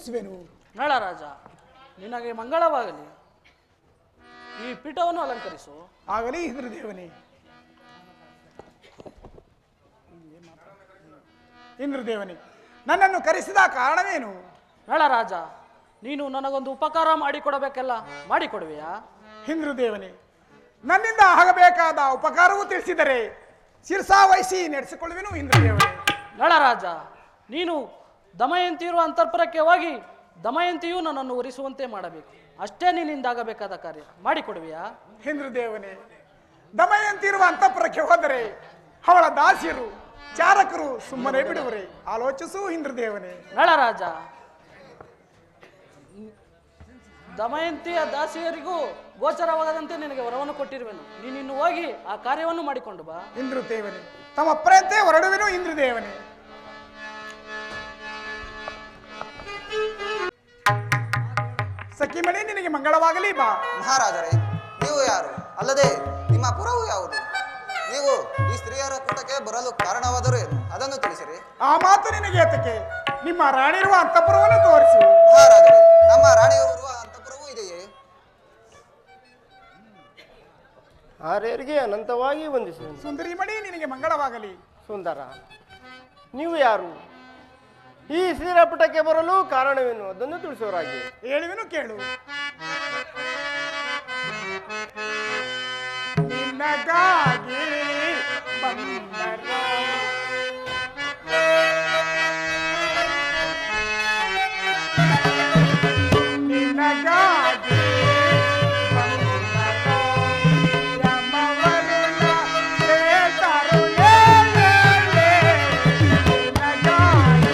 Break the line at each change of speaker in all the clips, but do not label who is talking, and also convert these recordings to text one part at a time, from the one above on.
ತೋರಿಸುವೆನು.
ನಳರಾಜ, ನಿನಗೆ ಮಂಗಳವಾಗಲಿ. ಈ ಪೀಠವನ್ನು ಅಲಂಕರಿಸು.
ಆಗಲಿ ಇಂದ್ರದೇವನೇ. ಇಂದ್ರದೇವನೇ, ನನ್ನನ್ನು ಕರೆಸಿದ ಕಾರಣವೇನು?
ನಳರಾಜ, ನೀನು ನನಗೊಂದು ಉಪಕಾರ ಮಾಡಿಕೊಡಬೇಕೆಲ್ಲ ಮಾಡಿಕೊಡುವೆಯಾ?
ಇಂದ್ರದೇವನೇ, ನನ್ನಿಂದ ಆಗಬೇಕಾದ ಉಪಕಾರವೂ ತಿಳಿಸಿದರೆ ಶಿರಸಾವಹಿಸಿ ನಡೆಸಿಕೊಳ್ಳುವೆನು ಇಂದ್ರದೇವನೇ.
ನಳರಾಜ, ನೀನು ದಮಯಂತಿ ಇರುವ ಅಂತರ್ಪುರಕ್ಕೆ ಹೋಗಿ ದಮಯಂತಿಯು ನನ್ನನ್ನು ಉರಿಸುವಂತೆ ಮಾಡಬೇಕು. ಅಷ್ಟೇ ನಿನ್ನಿಂದಾಗಬೇಕಾದ ಕಾರ್ಯ. ಮಾಡಿಕೊಡುವೆಯಾ?
ಇಂದ್ರದೇವನೇ, ದಮಯಂತಿ ಇರುವ ಅಂತಃಪುರಕ್ಕೆ ಹೋದರೆ ಅವಳ ದಾಸಿಯರು ಚಾರಕರು ಸುಮ್ಮನೆ ಬಿಡುವರೆ. ಆಲೋಚಿಸು ಇಂದ್ರದೇವನೇ.
ನಳರಾಜ, ದಮಯಂತಿಯ ದಾಸಿಯರಿಗೂ ಗೋಚರವಾಗದಂತೆ ನಿನಗೆ ವರವನ್ನು ಕೊಟ್ಟಿರುವೆನು. ನೀನಿನ್ನು ಹೋಗಿ ಆ ಕಾರ್ಯವನ್ನು ಮಾಡಿಕೊಂಡು ಬಾ.
ಇಂದ್ರದೇವನೇ, ತಮ್ಮ ಅಪ್ಪರಂತೆ ಹೊರಡುವೆನು ಇಂದ್ರದೇವನೇ. ಸಖಿಮಣಿ, ನಿನಗೆ ಮಂಗಳವಾಗಲಿ. ಬಾ.
ಮಹಾರಾಜರೇ, ನೀವು ಯಾರು? ಅಲ್ಲದೆ ನಿಮ್ಮ ಪುರವು ಯಾವುದು? ನೀವು ಈ ಸ್ತ್ರೀಯರ ಕೂಟಕ್ಕೆ ಬರಲು ಕಾರಣವಾದರೂ ಏನು ಅದನ್ನು ತಿಳಿಸಿರಿ.
ಆ ಮಾತು ನಿನಗೆ ಏತಕ್ಕೆ? ನಿಮ್ಮ ರಾಣಿರುವ ಅಂತಃಪುರವನ್ನು ತೋರಿಸು.
ಮಹಾರಾಜರೇ, ನಮ್ಮ ರಾಣಿಯವರು ಅಂತಃಪುರವೂ ಇದೆಯೇ?
ಆರ್ಯರಿಗೆ ಅನಂತವಾಗಿ ವಂದಿಸುವೆನು.
ಸುಂದರಿಮಣಿ, ನಿನಗೆ ಮಂಗಳವಾಗಲಿ.
ಸುಂದರ, ನೀವು ಯಾರು? ಈ ಶ್ರೀರಪುಟಕ್ಕೆ ಬರಲು ಕಾರಣವೇನು ಅದನ್ನು ತಿಳಿಸೋರಾಗಿ.
ಹೇಳುವೆನು, ಕೇಳು. ನಿನಗಾಗಿ ಬಂದರೋ ನಿನಗಾಗಿ ಬಂದರೋ ಯಮವರುಣ ಶ್ರೇಷ್ಠರು ನಿನಗಾಗಿ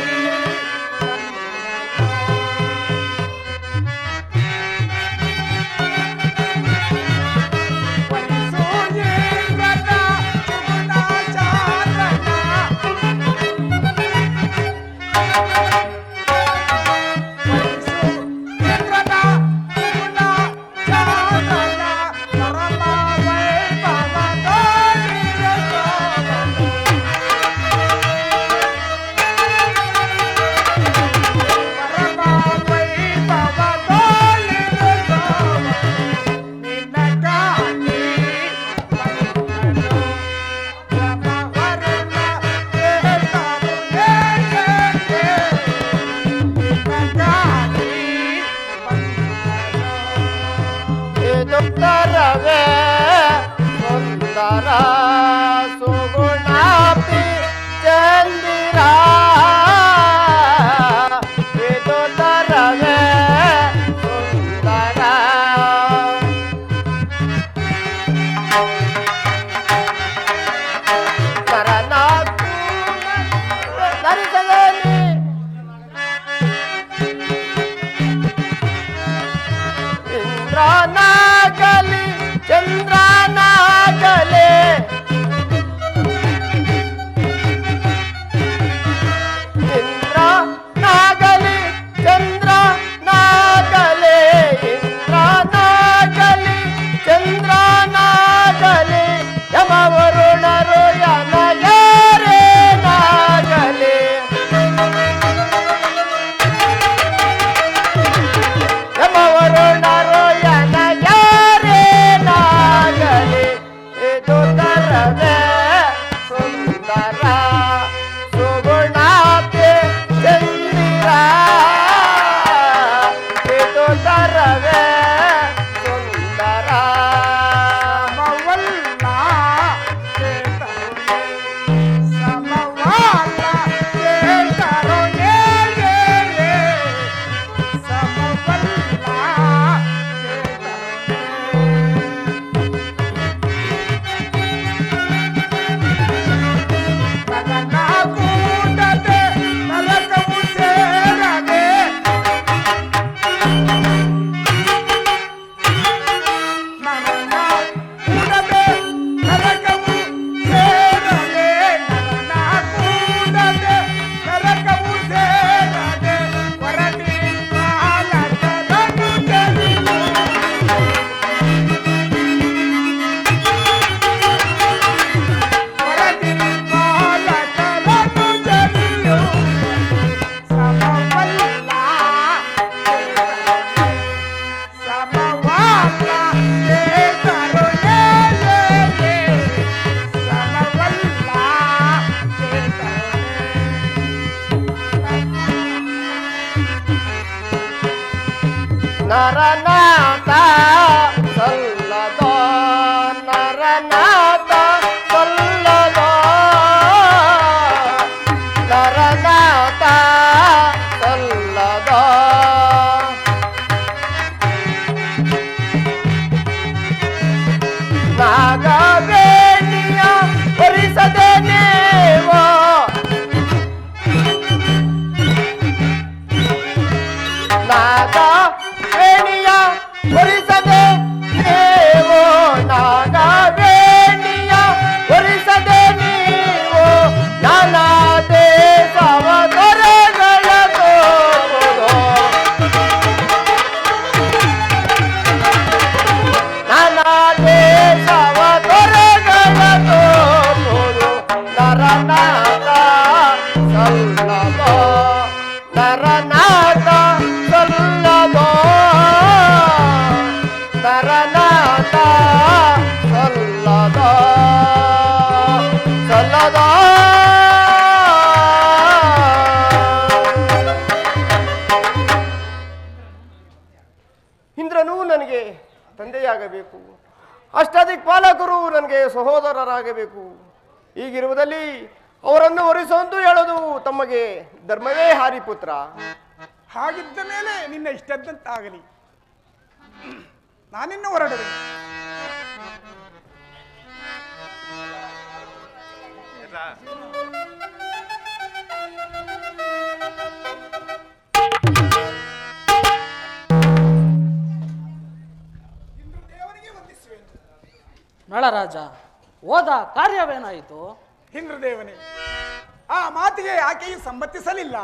ನರನಾಥ ಸಲ್ಲದೋ ನರನಾಥ ಸಲ್ಲದೋ ನರನಾಥ ಸಲ್ಲದೋ ನಾಗವೇಣಿಯ ಹೊರಿಸದೆ ನೇವೋ ನಾಗವೇಣಿಯ ಹೊರಿಸದೆ ನೇವೋ ನಾಗವೇಣಿಯ ಹೊರಿಸದೆ ನೀವು ನಾನಾ ದೇಶವ ದೊರೆಗಳ ತೋರುವುದು ನಾನಾ ದೇಶವ ದೊರೆಗಳ ತೋರುವುದು ನರನಾಥ ಸಲ್ಲದೋ ನರನಾಥ ಸಲ್ಲದೋ ನರನಾಥ ಸಲ್ಲದೋ ಸಲ್ಲದೋ ಇಂದ್ರನು ನನಗೆ ತಂದೆಯಾಗಬೇಕು, ಅಷ್ಟಾದಿಕ್ಪಾಲಕರು ನನಗೆ ಸಹೋದರರಾಗಬೇಕು. ಹೀಗಿರುವುದಲ್ಲಿ ಅವರನ್ನು ಹೊರಿಸೊಂದು ಹೇಳೋದು ತಮಗೆ ಧರ್ಮವೇ ಹಾರಿಪುತ್ರ.
ಹಾಗಿದ್ದ ಮೇಲೆ ನಿನ್ನ ಇಷ್ಟದಂತಾಗಲಿ. ನಾನಿನ್ನು ಹೊರಡುವೆ. ಇಂದ್ರದೇವರಿಗೆ ವಂದಿಸುವೆನು.
ನಳರಾಜ, ಹೋದ ಕಾರ್ಯವೇನಾಯಿತು?
ಇಂದ್ರದೇವನೇ, ಆ ಮಾತಿಗೆ ಆಕೆಯು ಸಮ್ಮತಿಸಲಿಲ್ಲ.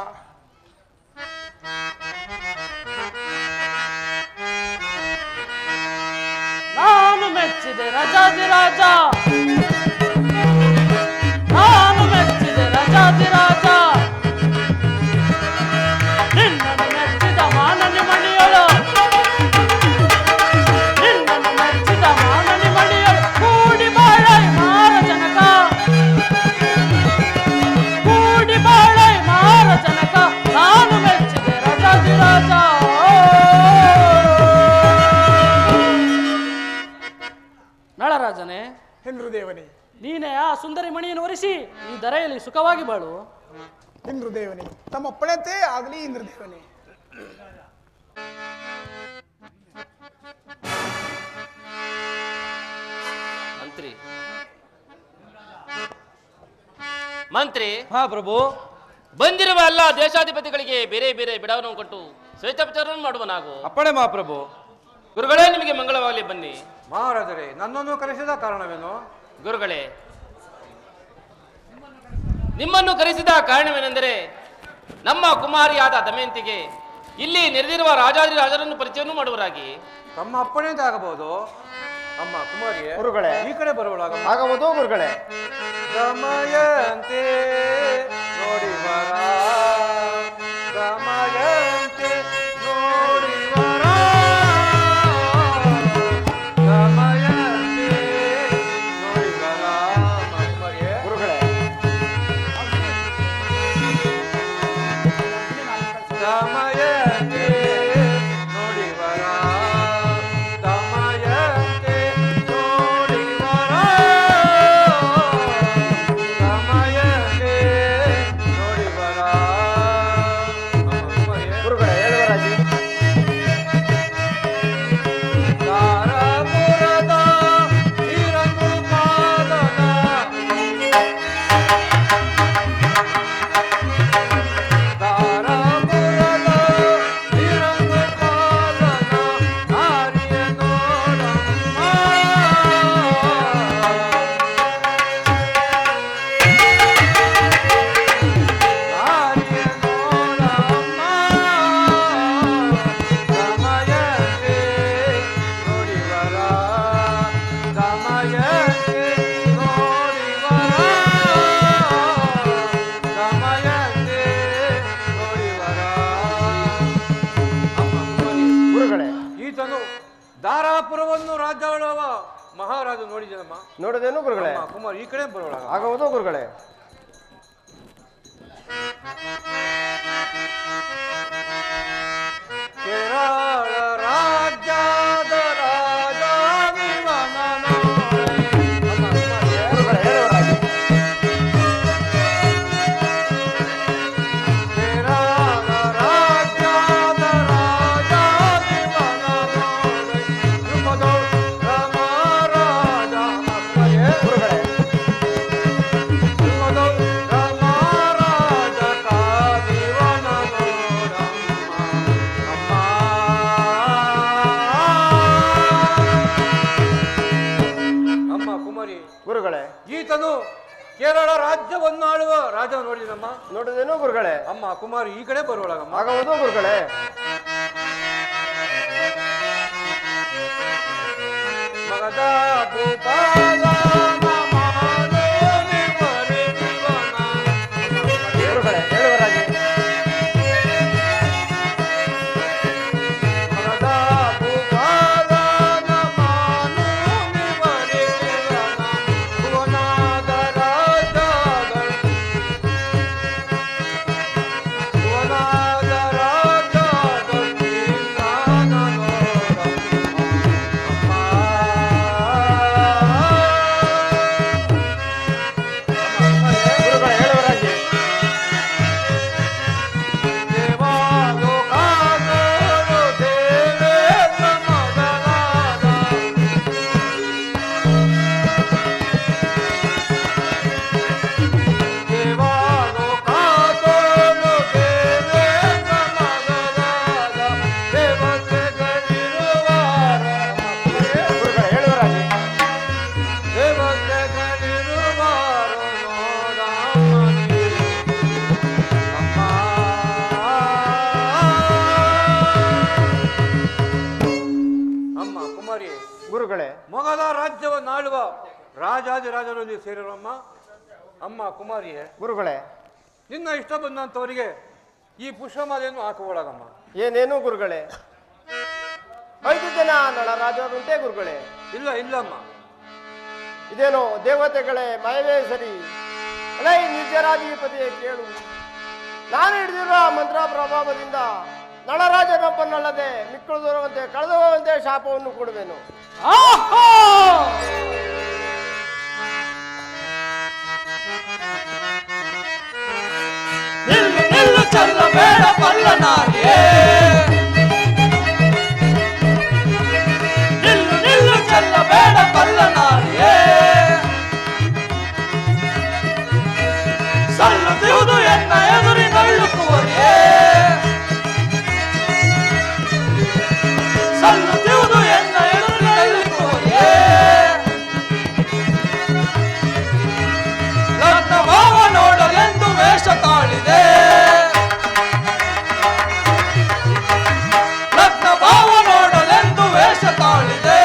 ನಾನು ಮೆಚ್ಚಿದೆ ರಾಜಾಧಿರಾಜ, ನಾನು ಮೆಚ್ಚಿದೆ ರಾಜಾಧಿರಾಜ, ನಿನ್ನನ್ನು ಮೆಚ್ಚಿದ ಮಾನನಿ ಮಣಿಯಳು, ನಿನ್ನನ್ನು ಮೆಚ್ಚಿದ ಮಾನನಿ ಮಣಿಯಳು ಕೂಡಿ ಬಾಳೈ ಮಾರ ಜನಕ, ಕೂಡಿ ಬಾಳೈ ಮಾರ ಜನಕ, ನಾನು ಮೆಚ್ಚಿದೆ ರಾಜಾಧಿರಾಜ. ನಳರಾಜನೇ,
ಇಂದ್ರದೇವನೇ,
ನೀನೇ ಆ ಸುಂದರಿ ಮಣಿಯನ್ನು ಒರೆಸಿ ಈ ಧರೆಯಲ್ಲಿ ಸುಖವಾಗಿ ಬಾಳು.
ಇಂದ್ರದೇವನೇ, ತಮ್ಮಪ್ಪಣತೆ ಆಗಲಿ. ಇಂದ್ರದೇವನೇ,
ಮಂತ್ರಿ ಮಂತ್ರಿ
ಹಾ ಪ್ರಭು.
ಬಂದಿರುವ ಎಲ್ಲ ದೇಶಾಧಿಪತಿಗಳಿಗೆ ಬೇರೆ ಬೇರೆ ಬಿಡವನ್ನು ಕೊಟ್ಟು ಶ್ವೇತಪಚಾರವನ್ನು ಮಾಡುವ ನಾವು.
ಅಪ್ಪಣೆ ಮಹಾಪ್ರಭು.
ಗುರುಗಳೇ, ನಿಮಗೆ ಮಂಗಳವಾಗಲಿ. ಬನ್ನಿ.
ಮಹಾರಾಜರೇ, ನನ್ನನ್ನು ಕರೆಸಿದ ಕಾರಣವೇನು?
ಗುರುಗಳೇ, ನಿಮ್ಮನ್ನು ಕರೆಸಿದ ಕಾರಣವೇನೆಂದರೆ ನಮ್ಮ ಕುಮಾರಿಯಾದ ದಮಯಂತಿಗೆ ಇಲ್ಲಿ ನೆರೆದಿರುವ ರಾಜಾದಿರಾಜರನ್ನು ಪರಿಚಯವನ್ನು ಮಾಡುವರಾಗಿ.
ತಮ್ಮ ಅಪ್ಪಣೆಯಿಂದ ಆಗಬಹುದು. ಅಮ್ಮ ಕುಮಾರಿಯೇ,
ಗುರುಗಳೇ,
ಈ ಕಡೆ ಬರುವಳಾಗ
ಆಗಬಹುದು ಗುರುಗಳೇ.
ದಮಯಂತೆ ನೋಡಿ ವರ, ದಮಯಂತೆ ನೋಡಿ ವರ, ದಮಯಂತೆ ನೋಡಿ ವರ. ಕುಮಾರಿಯೇ,
ಗುರುಗಳೇ,
ದಮಯಂತೆ ನೋಡಿ ವರ, ದಮಯಂತೆ ನೋಡಿ ವರ, ದಮಯಂತೆ ನೋಡಿ ವರ. ಕುಮಾರಿಯೇ,
ಗುರುಗಳೇ, ಹೇಳುವರಾಜಿ.
ದಾರಪುರದ ಶ್ರೀರಂಗು ಪಾಲನ, ದಾರಪುರದ ಶ್ರೀರಂಗು ಪಾಲನ, ಆರ್ಯ ನೋಡಮ್ಮ, ಆರ್ಯ ನೋಡಮ್ಮ, ದಮಯಂತೆ ನೋಡಿ ವರ, ದಮಯಂತೆ ನೋಡಿ ವರ, ದಮಯಂತೆ ನೋಡಿ ವರ. ಅಮ್ಮ ಕುಮಾರಿ,
ಗುರುಗಳೇ,
ಈತನು ದಾರಾಪುರವನ್ನು ರಾಜ್ಯಾಳುವ ಮಹಾರಾಜ ನೋಡಿದನಮ್ಮ.
ನೋಡಿದೇನು ಗುರುಗಳೇ?
ಅಮ್ಮ ಕುಮಾರ್, ಈ ಕಡೆ ಬರೋಳ.
ಆಗಬಹುದು ಗುರುಗಳೇ.
ಕೇರಳ ರಾಜ್ಯವನ್ನು ಆಳುವ ರಾಜ ನೋಡಿದಮ್ಮ.
ನೋಡಿದೇನು ಗುರುಗಳೇ?
ಅಮ್ಮ ಕುಮಾರಿ ಈ ಕಡೆ ಬರುವಳಗಮ್ಮ.
ಆಗಬಹುದು ಗುರುಗಳೇ.
ಮಗದ ಭೂಪಾಲ
ಗುರುಗಳೇ ಹೇಳುವ ರಾಜ. ಗುರುಗಳೇ
ಮೊಘಲ ರಾಜ್ಯವನ್ನು ಆಳುವ ರಾಜಾದಿರಾಜರು ನೀವು ಸೇರಿರಮ್ಮ. ಅಮ್ಮ ಕುಮಾರಿಯೇ,
ಗುರುಗಳೇ
ನಿನ್ನ ಇಷ್ಟ ಬಂದಂಥವರಿಗೆ ಈ ಪುಷ್ಪಮಾಲೆಯನ್ನು ಹಾಕುವಳಗಮ್ಮ.
ಏನೇನು ಗುರುಗಳೇ? 5 ಜನ ನಳರಾಜರುಂಟೆ ಗುರುಗಳೇ?
ಇಲ್ಲಮ್ಮ.
ಇದೇನೋ ದೇವತೆಗಳೇ ಮಯವೇ ಸರಿ. ಅಲೈ ನಿರ್ಜರಾಧಿಪತಿಯೇ ಕೇಳು, ನಾನು ಹಿಡಿದಿರುವ ಮಂತ್ರ ಪ್ರಭಾವದಿಂದ ನಳರಾಜನೊಬ್ಬನಲ್ಲದೆ ಮಿಕ್ಕಳು ದೂರುವಂತೆ ಕಳೆದು ಹೋಗುವಂತೆ ಶಾಪವನ್ನು ಕೊಡುವೆನು.
ನಿಲ್ಲು ಚಲ್ಲಬೇಡ ಪಲ್ಲನಾರಿಯೇ, ನಿಲ್ಲು ಚಲ್ಲಬೇಡ ಪಲ್ಲನಾರಿಯೇ, ಸಲ್ಲುತ್ತಿರುವುದು ಎನ್ನ ಎದುರಿನಳ್ಳುಕುವರಿಯೇ, ಸಲ್ಲುತ್ತಿರುವುದು ಎನ್ನ ಎದುರಿನಳ್ಳುಕುವರಿಯೇ, ಲಗ್ನ ಭಾವ ನೋಡಲೆಂದು ವೇಷ ತಾಳಿದೆ, ಲಗ್ನ ಭಾವ ನೋಡಲೆಂದು ವೇಷ ತಾಳಿದೆ,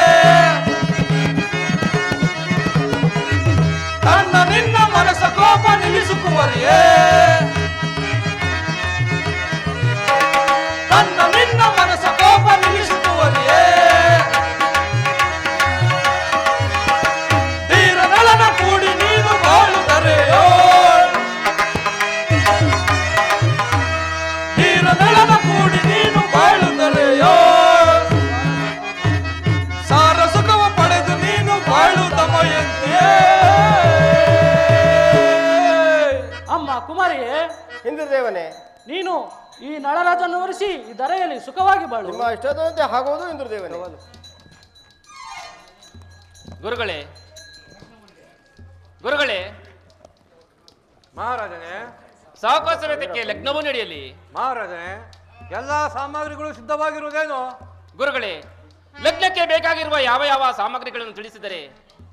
ತನ್ನ ನಿನ್ನ ಮನಸ್ಸ ಕೋಪ ನಿಲ್ಲಿಸುವರಿಯೇ, ತನ್ನ ನಿನ್ನ ಮನಸ್ಸ ಕೋಪ ನಿಲ್ಲಿಸುವರಿಯೇ, ಧೀರನಳನ ಕೂಡಿ ನೀನು ಬಾಳುತ್ತರೆಯೋ, ಧೀರನಳನ ಕೂಡಿ ನೀನು ಬಾಳುತ್ತರೆಯೋ, ಸಾರ ಸುಖವ ಪಡೆದು ನೀನು ಬಾಳು ದಮಯಂತಿಯೇ.
ಅಮ್ಮ ಕುಮಾರಿಯೇ,
ಇಂದ್ರದೇವನೇ,
ನೀನು ಈ ನಳರಾಜನ್ನು ಒರೆಸಿ ಈ ಧರೆಯಲ್ಲಿ ಸುಖವಾಗಿ ಬಾಳು.
ನಿಮ್ಮ ಇಷ್ಟದಂತೆ ಆಗುವುದು ಇಂದ್ರದೇವನೇ.
ಗುರುಗಳೇ, ಗುರುಗಳೇ,
ಮಹಾರಾಜನೇ,
ಸಾವಕಾಶ ಸಮೇತಕ್ಕೆ ಲಗ್ನವೂ ನಡೆಯಲಿ.
ಮಹಾರಾಜನೇ, ಎಲ್ಲಾ ಸಾಮಗ್ರಿಗಳು ಸಿದ್ಧವಾಗಿರುವುದೇನು?
ಗುರುಗಳೇ, ಲಗ್ನಕ್ಕೆ ಬೇಕಾಗಿರುವ ಯಾವ ಯಾವ ಸಾಮಗ್ರಿಗಳನ್ನು ತಿಳಿಸಿದರೆ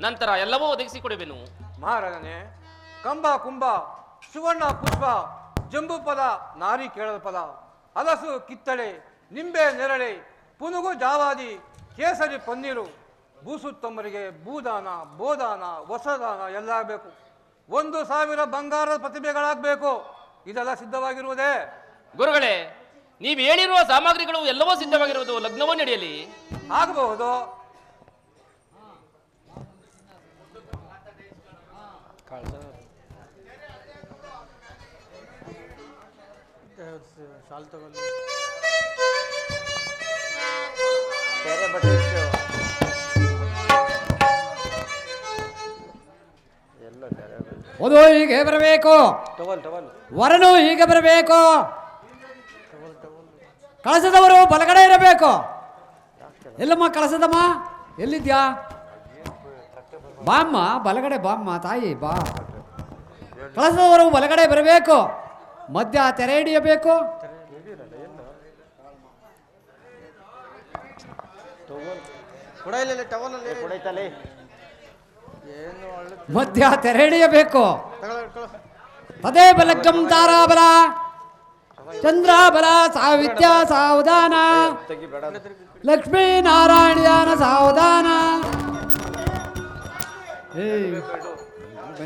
ನಂತರ ಎಲ್ಲವೂ ಒದಗಿಸಿಕೊಡುವೆನು.
ಮಹಾರಾಜನೇ, ಕಂಬ ಕುಂಭ, ಸುವರ್ಣ ಪುಷ್ಪ, ಜಂಬು ಫಲ, ನಾರಿ ಕೇಳದ ಫಲ, ಹಲಸು ಕಿತ್ತಳೆ, ನಿಂಬೆ ನೆರಳೆ, ಪುನುಗು ಜಾವಾದಿ, ಕೇಸರಿ ಪನ್ನೀರು, ಬೂಸುತ್ತಮ್ಮರಿಗೆ ಭೂದಾನ, ಬೋದಾನ, ಹೊಸದಾನ ಎಲ್ಲ ಆಗಬೇಕು. 1,000 ಬಂಗಾರದ ಪ್ರತಿಭೆಗಳಾಗಬೇಕು. ಇದೆಲ್ಲ ಸಿದ್ಧವಾಗಿರುವುದೇ?
ಗುರುಗಳೇ, ನೀವು ಹೇಳಿರುವ ಸಾಮಗ್ರಿಗಳು ಎಲ್ಲವೂ ಸಿದ್ಧವಾಗಿರುವುದು, ಲಗ್ನವೂ ನಡೆಯಲಿ.
ಆಗಬಹುದು.
ಬೇರೆ ಬಟ್ಟೆ ಇಟ್ಟು ಎಲ್ಲ ಬೇರೆ ಬಟ್ಟೆ.
ವಧು ಹೀಗೆ ಬರಬೇಕು,
ಟವಲ್
ವರನು ಹೀಗೆ ಬರಬೇಕು, ಕಳಸದವರು ಬಲಗಡೆ ಇರಬೇಕು. ಎಲ್ಲಮ್ಮ ಕಳಸದಮ್ಮ, ಎಲ್ಲಿದ್ಯಾ? ಬಾಮ್ಮ, ಬಲಗಡೆ ಬಾಮ್ಮ ತಾಯಿ ಬಾ. ಕಳಸದವರು ಬಲಗಡೆ ಬರಬೇಕು, ಮಧ್ಯ ತೆರೆ ಹಿಡಿಯಬೇಕು.
ಕೊಡೈತಲೆ
ಮಧ್ಯ ತೆರೆ ಹಿಡಿಯಬೇಕು. ತದೇವ ಲಗ್ಗಂ ತಾರಾಬಲ ಚಂದ್ರಾಬಲ ಸಾವಿದ್ಯಾ ಸಾವಧಾನ ಲಕ್ಷ್ಮೀ ನಾರಾಯಣ ಸಾವಧಾನ.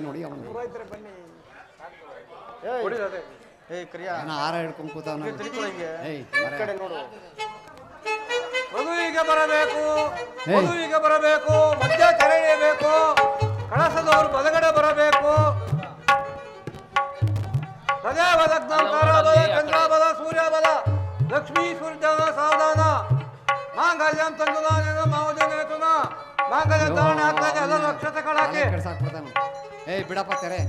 ನೋಡಿ ಅವನು ಹಾರ ಹಿಡ್ಕೊಂಡು ಕೂತವನು.
ಕಡೆ ನೋಡು.
ವಧುವಿಗೆ ಬರಬೇಕು, ವಧುವಿಗೆ ಬರಬೇಕು, ಮಧ್ಯ ತೆರೆಯಬೇಕು, ಕಳಸದವರು ಬಲಗಡೆ ಬರಬೇಕು. ಸದೇವ ಲಗ್ನಾಂಕಾರ ಬಲ, ಚಂದ್ರಬಲ, ಸೂರ್ಯಬಲ, ಲಕ್ಷ್ಮೀ ಸೂರ್ಯನ ಸಾವಧಾನ. ಮಾಂಗಲ್ಯಂ ತಂದುಲಾನೇನ ಮಾವಜನೇತುನ ಮಾಂಗಲ್ಯ ಧಾರಣ ಆಗ್ತದೆ. ಎಲ್ಲ ನಕ್ಷತ್ರಗಳಾಕಿ
ಸಾಕ್ಬಿಡ್ತಾನು. ಬಿಡಪ್ಪ ತೆರೆ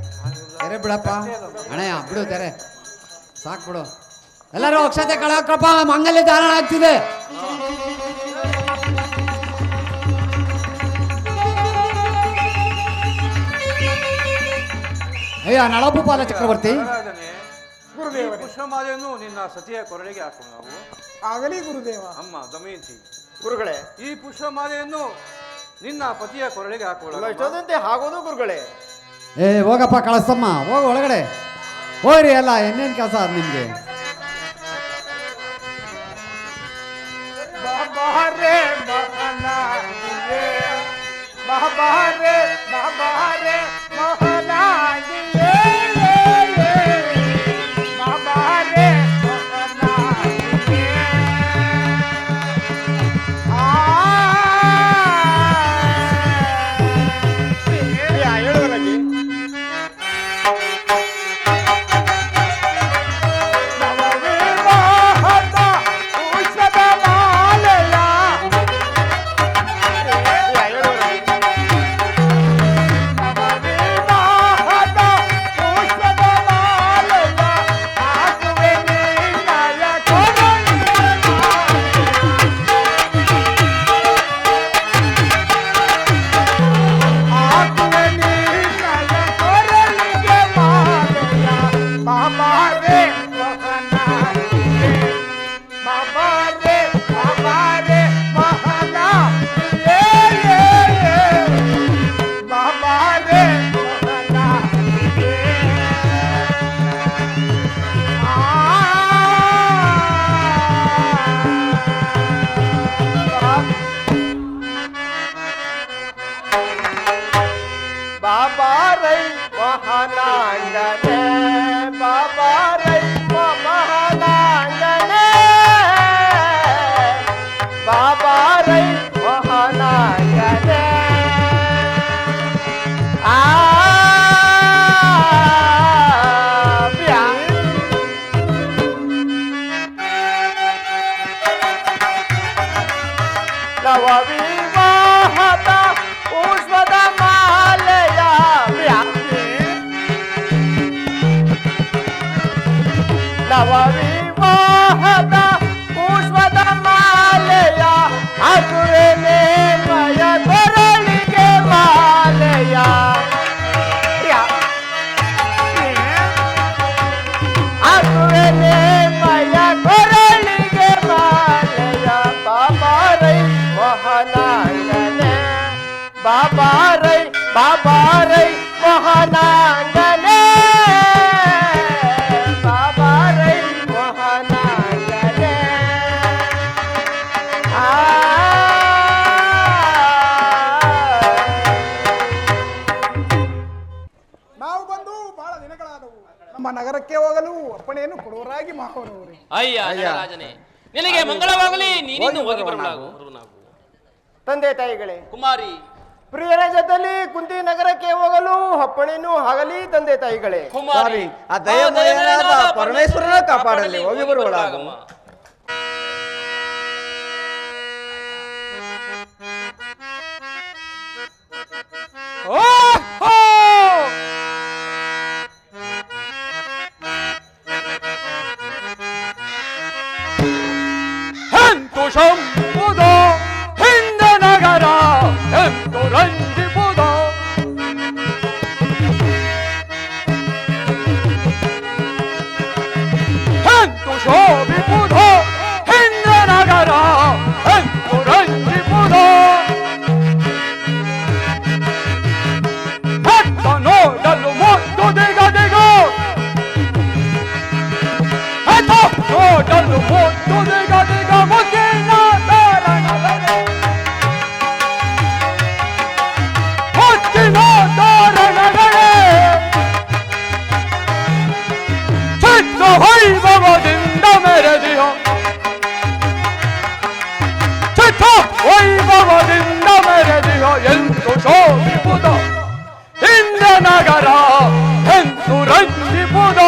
ತೆರೆ ಬಿಡಪ್ಪ ಅಣ್ಣಯ್ಯ ಬಿಡು ತೆರೆ ಸಾಕ್ಬಿಡು. ಎಲ್ಲರೂ ಅಕ್ಷತೆ ಕಳಕಪ್ಪ, ಮಾಂಗಲ್ಯ ಧಾರಣ ಆಗ್ತಿದೆ. ಅಯ್ಯ ನಳಭೂಪಾಲ ಚಕ್ರವರ್ತಿ,
ಪುಷ್ಪಮಾಲೆಯನ್ನು ನಿನ್ನ ಸತಿಯ ಕೊರಳಿಗೆ ಹಾಕೋಣ ನಾವು.
ಆಗಲಿ ಗುರುದೇವ.
ಅಮ್ಮ ದಮಯಂತಿ,
ಗುರುಗಳೇ,
ಈ ಪುಷ್ಪಮಾಲೆಯನ್ನು ನಿನ್ನ ಪತಿಯ ಕೊರಳಿಗೆ ಹಾಕೋಣ.
ನಿಮ್ಮ ಇಷ್ಟದಂತೆ ಆಗೋದು ಗುರುಗಳೇ.
ಹೋಗಪ್ಪ ಕಳಸಮ್ಮ, ಹೋಗಿ ಒಳಗಡೆ ಹೋಗ್ರಿ. ಎಲ್ಲ ಇನ್ನೇನು ಕೆಲಸ ಅದು ನಿಮ್ಗೆ?
ಬಾಬಾರೆ ಮಹನಾಗಿಯೇ, ಬಾಬಾರೆ ಬಾಬಾರೆ ಮಹನಾಗಿಯೇ, ಬಾಬಾರೆ ಮಹನಾಗಿಯೇ.
ಹೇಳುವರಾಗಿ ಬಾಬಾರೈ ಮಹಾನಾಂಗನೆ, ಬಾಬಾರೈ ಮಹಾನಾಂಗನೆ, ಬಾಬಾರೈ ಮಹಾನಾಂಗನೆ. ನವ ವಿವಾಹದ ಪುಷ್ಪದ ಮಾಲೆಯ ನವ ವಿವಾಹದ ಪುಷ್ಪದ ಮಾಲೆಯ ಅದುವೆನೆ ಮಯ ಕೊರಳಿಗೆ ಮಾಲೆಯ ಅದುವೆನೆ ಮಯ ಕೊರಳಿಗೆ ಮಾಲೆಯ. ಬಾಬಾರೈ ಮಹಾನಾಂಗನೆ, ಬಾಬಾರೈ ಬಾಬಾರೈ ಮಹಾನಾಂಗನೆ, ಬಾಬಾರೈ ಮಹಾನಾಂಗನೆ.
ನಾವು ಬಂದು ಬಹಳ ದಿನಗಳಾದವು. ನಮ್ಮ ನಗರಕ್ಕೆ ಹೋಗಲು ಅಪ್ಪಣೆಯನ್ನು ಕೊಡುವರಾಗಿ ಮಾವನವರೇ.
ಅಯ್ಯ ರಾಜನೇ, ನಿನಗೆ ಮಂಗಳವಾಗಲಿ. ನೀನಿನ್ನು ಹೋಗಿ ಬರಲಾಗು.
ತಂದೆ ತಾಯಿಗಳೇ,
ಕುಮಾರಿ,
ಪ್ರಿಯರ ಜೊತೆಲಿ ಕುಂತಿ ನಗರಕ್ಕೆ ಹೋಗಲು ಅಪ್ಪಣೆಯನ್ನು ಆಗಲಿ. ತಂದೆ ತಾಯಿಗಳೇ,
ಕುಮಾರಿ,
ಆ ದಯಾಮಯನಾದ ಪರಮೇಶ್ವರನ ಕಾಪಾಡಲಿ. ಹೋಗಿ ಬರುವಳಾಗು.
ಎಂತು ಶಂಭುದ ಹಿಂದ ನಗರ, ಎಂತು ರಂಜಿಪುದ ಎಂತು ಶೋಭಿಪುದ ಹಿಂದ ನಗರ, ಎಂತು ರಂಜಿಪುದ. ನೋಡಲು ಮುದ್ದು ದಿಗ ದಿಗ ವೈಭವದಿಂದ ಮೆರೆದಿಹ ಚಿತ್ತ ವೈಭವದಿಂದ ಮೆರೆದಿಹ ಎಂದು ಶೋಭಿಪುದ ಇಂದ್ರ ನಗರ ಎಂದು ರಂಜಿಪುದ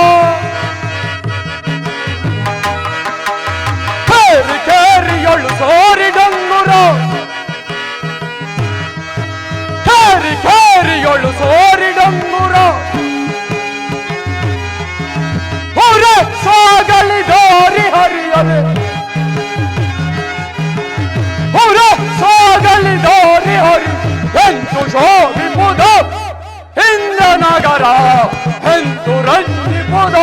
ಕೇರಿ ಕೇರಿಯೊಳು ಸೋರಿಡಂಗುರ ಕೇರಿ ಕೇರಿಯೊಳು ಸೋರಿಡಂಗುರ ಹೊರೆ ಸಾಗಲಿದಾರಿ ಹರಿಯದೆ ಹೊರೆ ಸಾಗಲಿದಾರಿ ಹರಿ ಎಂದು ಶೋಭಿಪುದ ಇಂದ್ರ ನಗರ ಎಂದು ರಂಜಿಪುದ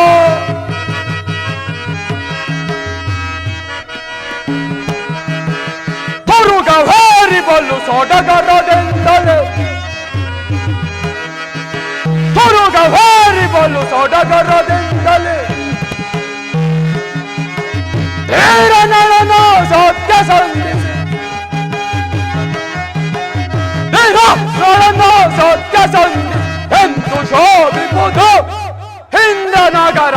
ತುರುಗ ಹಾರಿ ಬಲ್ಲು ಸೊಡಗರದೆಂದಲೆ ತುರುಗ ಹಾರಿ ಬಲ್ಲು ಸೊಡಗರದೆಂದಲೆ ಧೀರನಳನ ಸತ್ಯ ಸಂಧಿಸಿ ಧೀರನಳನ ಸತ್ಯ ಸಂಧಿ ಎಂದು ಶೋಭಿಪುದ ಇಂದ್ರ ನಗರ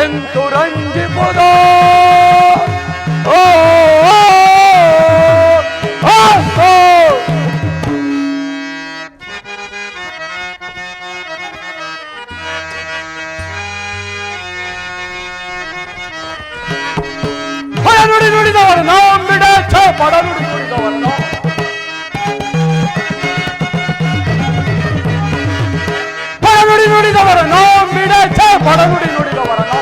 ಎಂದು ರಂಜಿಪುದ ಓ ನುಡಿ ನುಡಿದವರನ್ನ ಬಿಡ ಪಡ ನುಡಿ ನುಡಿದವರನ್ನ ಪಡ ನುಡಿ ನುಡಿದವರನ್ನ ಬಿಡ ಪಡ ನುಡಿ ನುಡಿದವರನ್ನ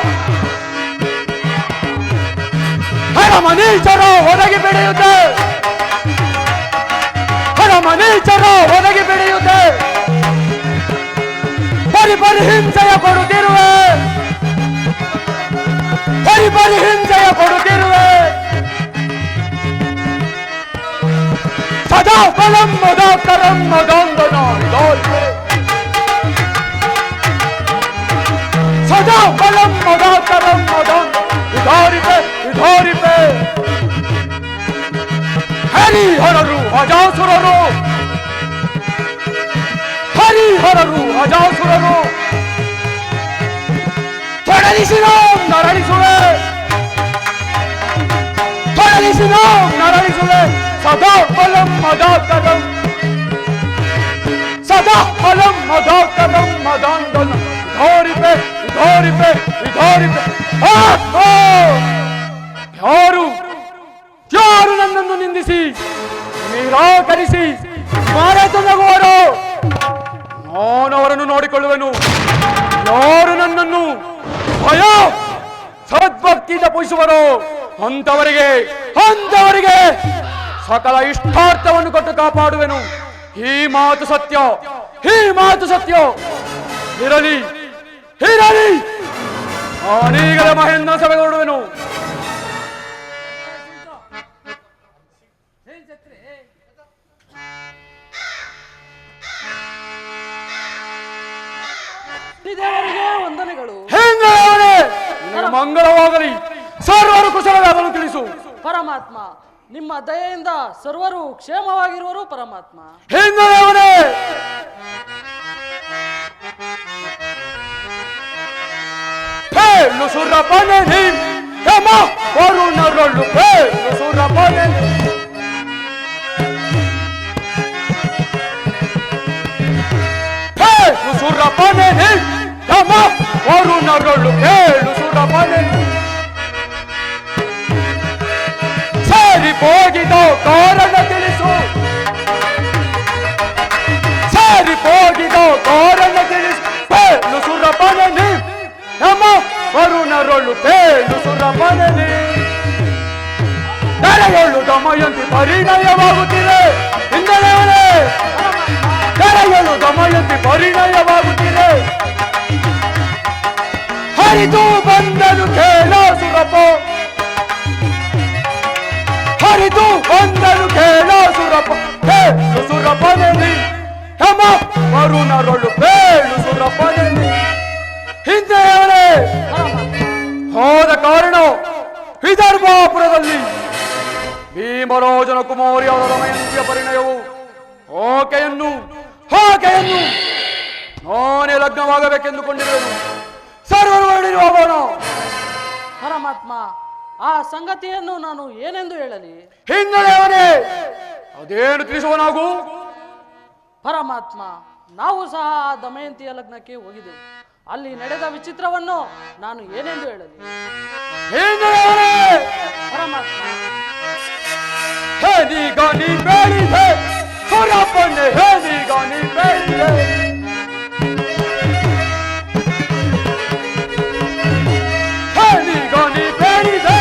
ಹರಮನೀಚರ ಒದಗಿ ಬೆಳೆಯುತ್ತೆ ಹರಮನೀಚರ ಒದಗಿ ಬೆಳೆಯುತ್ತೆ ಪರಿ ಪರಿ ಹಿಂಸೆಯ ಕೊಡುತ್ತಿರುವೆ ಪರಿ ಪರಿ ಹಿಂಸೆಯ ಕೊಡುತ್ತಿರುವೆ ಸದಾ ಫಲಂ ಮದಾಕರಂ ಮದಾಂದನ ಇದೋಲ್ವೆ ಸದಾ ಫಲಂ ಮದಾಕರಂ ಮದಾಂದ ವಿಧಾರಿಪೆ ವಿಧಾರಿಪೆ ಹರಿಹರರು ಅಜಾಸುರರು ಹರಿಹರರು ಅಜಾಸುರರು ತೊಡಲಿಸಿದ ನರಳಿಸುವೆ ತೊಡಲಿಸಿದ ನರಳಿಸುವೆ ಸದಾ ಫಲಂ ಮದಾಕರಂ ಸದಾ ಫಲಂ ಮದಾಕರಂ ಮದಾಂದನ ವಿಧಾರಿಪೆ ವಿಧಾರಿಪೆ ವಿಧಾರಿಪೆ ಯಾರು ಯಾರು ನನ್ನನ್ನು ನಿಂದಿಸಿ ನಿರಾಕರಿಸಿ ಮಾರಾಟನಗುವರು ನಾನು ಅವರನ್ನು ನೋಡಿಕೊಳ್ಳುವೆನು ಯಾರು ನನ್ನನ್ನು ಭಯ ಸದ್ಭಕ್ತಿಯಿಂದ ಪೂಜಿಸುವರೋ ಅಂತವರಿಗೆ ಸಕಲ ಇಷ್ಟಾರ್ಥವನ್ನು ಕೊಟ್ಟು ಕಾಪಾಡುವೆನು ಈ ಮಾತು ಸತ್ಯ ಈ ಮಾತು ಸತ್ಯ ಇರಲಿ ಇರಲಿ ನಾನೀಗಲೇ ಮಹೇಂದ್ರ ಸಭೆಗೊಳ್ಳುವೆನು
ವಂದನೆಗಳು
ಮಂಗಳವಾಗಲಿ ಸರ್ವರು ಕುಶಲವಾಗಲು ತಿಳಿಸು
ಪರಮಾತ್ಮ ನಿಮ್ಮ ದಯೆಯಿಂದ ಸರ್ವರು ಕ್ಷೇಮವಾಗಿರುವರು ಪರಮಾತ್ಮ
ಹಿಂದವನೇ ಪೇಳು ಸುರಪನೆ ಯಮ ವರುಣರೊಳ್ಳು ಪೇಳು ಸುರಪನೆ ಪೇಳು ಸುರಪನೆ ಯಮ ವರುಣರೊಳ್ಳು ಪೇಳು ಸುರಪನೆ ಸೇರಿ ಹೋಗಿದ ಕಾರಣ ತಿಳಿಸು ಸೇರಿ ಹೋಗಿದ ಕಾರಣ ತಿಳಿಸು ಪೇಳು ಸುರಪನೆ ಯಮ ವರುಣರೊಳ್ಳು ಪೇಳು ಸುರಪನೆ ಕರೆಯೊಳ್ಳು ದಮಯಂತಿ ಪರಿಣಯವಾಗುತ್ತಿದೆ ಹಿಂದೆಯವರೇ ಕರೆಯೊಳ್ಳು ದಮಯಂತಿ ಪರಿಣಯವಾಗುತ್ತಿದೆ ಹರಿದು ಬಂದನು ಕೇಳ ಸುರಪ ಹರಿದು ಬಂದನು ಕೇಳ ಸುರಪ ಪೇಳು ಸುರಪನೆ ಯಮ ವರುಣರೊಳ್ಳು ಪೇಳು ಸುರಪನೆ ಹಿಂದೆಯವರೇ ಹೋದ ಕಾರಣ ವಿದರ್ಭಾಪುರದಲ್ಲಿ ಭೀಮರಾಜನ ಕುಮಾರಿಯಾದ ದಮಯಂತಿಯ ಪರಿಣಯವು ಆಕೆಯನ್ನು ನಾನೇ ಲಗ್ನವಾಗಬೇಕೆಂದುಕೊಂಡಿರುವೆನು ಸರ್ವರು ಹೊರಡಿರುವವನು
ಪರಮಾತ್ಮ, ಆ ಸಂಗತಿಯನ್ನು ನಾನು ಏನೆಂದು ಹೇಳಲಿ?
ಹಿನ್ನೆಲೆಯವನೇ ಅದೇನು ತಿಳಿಸುವನಾಗು.
ಪರಮಾತ್ಮ, ನಾವು ಸಹ ಆ ದಮಯಂತಿಯ ಲಗ್ನಕ್ಕೆ ಹೋಗಿದ್ದೆವು. ಅಲ್ಲಿ ನಡೆದ ವಿಚಿತ್ರವನ್ನು ನಾನು ಏನೆಂದು ಹೇಳಲಿ?
ಹಿನ್ನೆಲೆಯವನೇ
ಪರಮಾತ್ಮ,
ಹೇನೀಗ ನೀ ಬೇಡಿದೆ ಸೂರಪ್ಪನೇ, ಹೇನೀಗ ನೀ ಬೇಡಿದೆ. ಹೇನೀಗ ನೀ ಬೇಡಿದೆ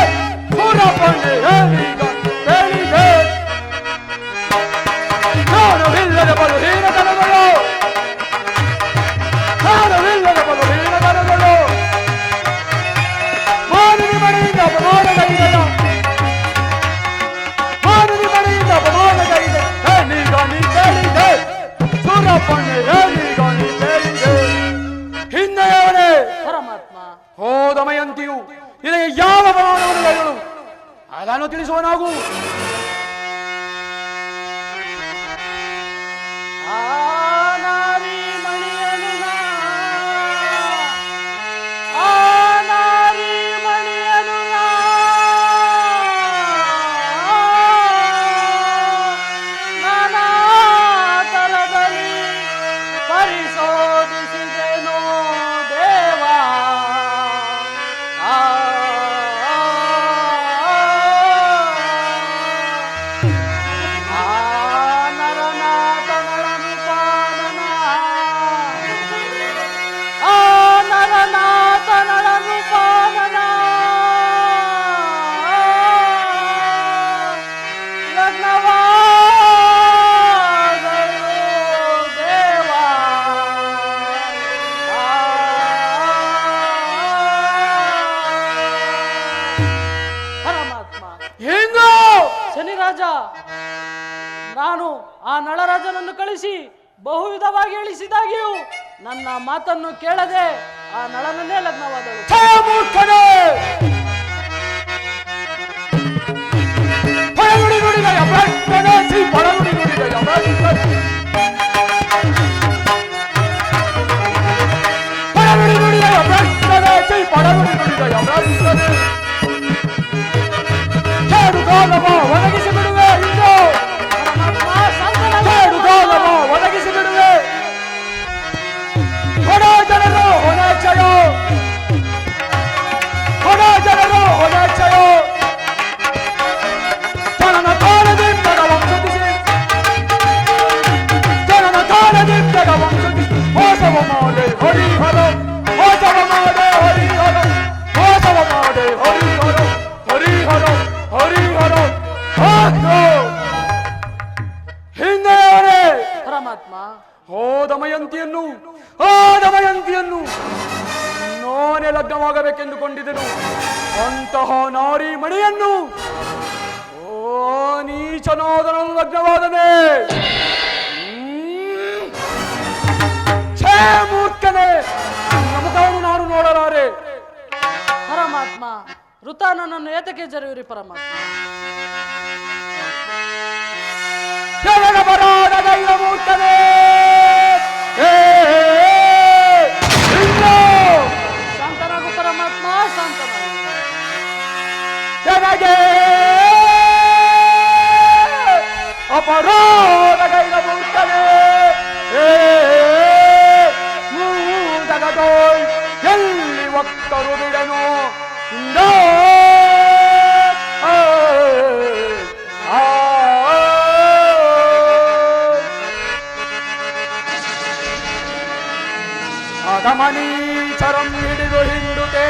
ಸೂರಪ್ಪನೇ, ಹೇನೀಗ ಬೇಡಿದೆ. ಜ್ಞಾನವಿಲ್ಲದ ಬಲಹೀನತನಗಳು, ಜ್ಞಾನವಿಲ್ಲದ ಬಲಹೀನತನಗಳು, ಮಾನವಿ ಮನೆಯಿಂದ ಅಪಮಾನಗೈದೆಯ, ಮಾನವಿ ಮನೆಯಿಂದ ಅಪಮಾನಗೈದೆ. ಹೇನೀಗ ನೀ ಬೇಡಿದೆ ಸೂರಪ್ಪನೇ, ಹೇನೀಗ ನೀ ಬೇಡಿದೆ. ಹಿನ್ನೆಲೆಯವನೇ
ಪರಮಾತ್ಮ,
ಓ ದಮಯಂತಿಯು ಇದಕ್ಕೆ ಯಾವ ಅಪಮಾನವನ್ನು ಗೈದಳು ಅದನ್ನು ತಿಳಿಸುವನಾಗು.
ಆ ನಾರಿ ಮಣಿಯನು ನಾ, ಆ ನಾರಿ ಮಣಿಯನು ನಾ, ನಾನಾ ತರದಲ್ಲಿ ಪರಿಶೋಧಿಸಿದೆನೋ ದೇವಾ. ಶನಿರಾಜ, ನಾನು ಆ ನಳರಾಜನನ್ನು ಕಳಿಸಿ ಬಹುವಿಧವಾಗಿ ಇಳಿಸಿದಾಗಿಯೂ ನನ್ನ ಮಾತನ್ನು ಕೇಳದೆ ಆ ನಳನನ್ನೇ ಲಗ್ನವಾದಳು.
ಒದಗಿಸಿ ಬಿಡುವೆ, ಇನ್ನು ಒದಗಿಸಿ ಬಿಡುವೆ. ಹೊಡ ಜನರು ಹೊಣೆಕ್ಷಯ, ಹೊಡ ಜನರು ಹೊಣೆಕ್ಷಯ. ಜನನ ತಾಳದಿಂದಗ ವಂಶಿಸಿ, ಜನನ ತಾಳದಿಂದಗ ವಂಶಿಸಿ. ಮೋಸವ ಮಾಡೆ ಹರಿಹರ, ಮೋಸವ ಮಾಡೆ ಹರಿಹರ, ಮೋಸವ ಮಾಡೆ ಹರಿಹರ, ಹರಿಹರ ಹರಿಹರ. ಹಿಂದೆ
ಪರಮಾತ್ಮ,
ಓ ದಮಯಂತಿಯನ್ನು, ಆ ದಮಯಂತಿಯನ್ನು ನಾನೇ ಲಗ್ನವಾಗಬೇಕೆಂದುಕೊಂಡಿದ್ದೆನು. ಅಂತಹ ನಾರಿ ಮಣಿಯನ್ನು ಓ ನೀಚನಾದ ಲಗ್ನವಾದನೆ. ಛೇ ಮೂರ್ಖನೆ, ಮುಖವನ್ನು ನಾನು ನೋಡಲಾರೆ.
ಪರಮಾತ್ಮ, ಋತ ನನ್ನನ್ನು ಏತಕ್ಕೆ ಜರುವಿರಿ ಪರಮಾತ್ಮ?
ಬರಾದ ಗೈರ ಮೂರ್ಖನೆ,
ಶಾಂತನಾಗು ಪರಮಾತ್ಮ, ಶಾಂತನಾಗು.
ನನಗೆ ಅಪರಾಧ ಗೈರ ಮೂರ್ಖನೆ, ಮೂದಗದೋಯ್ ಎಲ್ಲಿ ಒಕ್ಕರು ಬಿಡನು. ಅಧಮನೀಚರಂ ಹಿಡಿದು ಹಿಂಡುತ್ತೆ,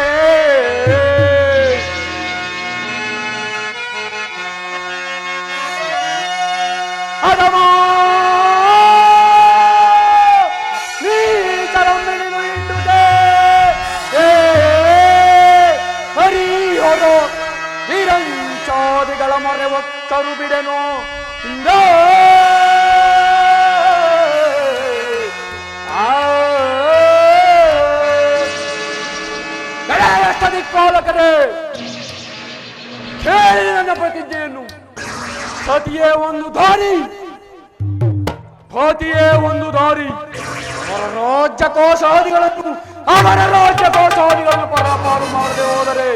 ಅಧಮ ನೀಚರಂ ಹಿಡಿದು ಹಿಂಡುತ್ತೆ. ಹರಿಹರ ನಿರಂಚಾದಿಗಳ ಮೊರೆ ಒಕ್ಕರು ಬಿಡೆನು. ದಿಕ್ಪಾಲಕರೇ, ಕೇಳಿ ನನ್ನ ಪ್ರತಿಜ್ಞೆಯನ್ನು. ಸತಿಯೇ ಒಂದು ದಾರಿ, ಪತಿಯೇ ಒಂದು ದಾರಿ. ಅವರ ರಾಜ್ಯ ಕೋಶಾದಿಗಳನ್ನು ಪರಪಾರು ಮಾಡದೆ ಹೋದರೆ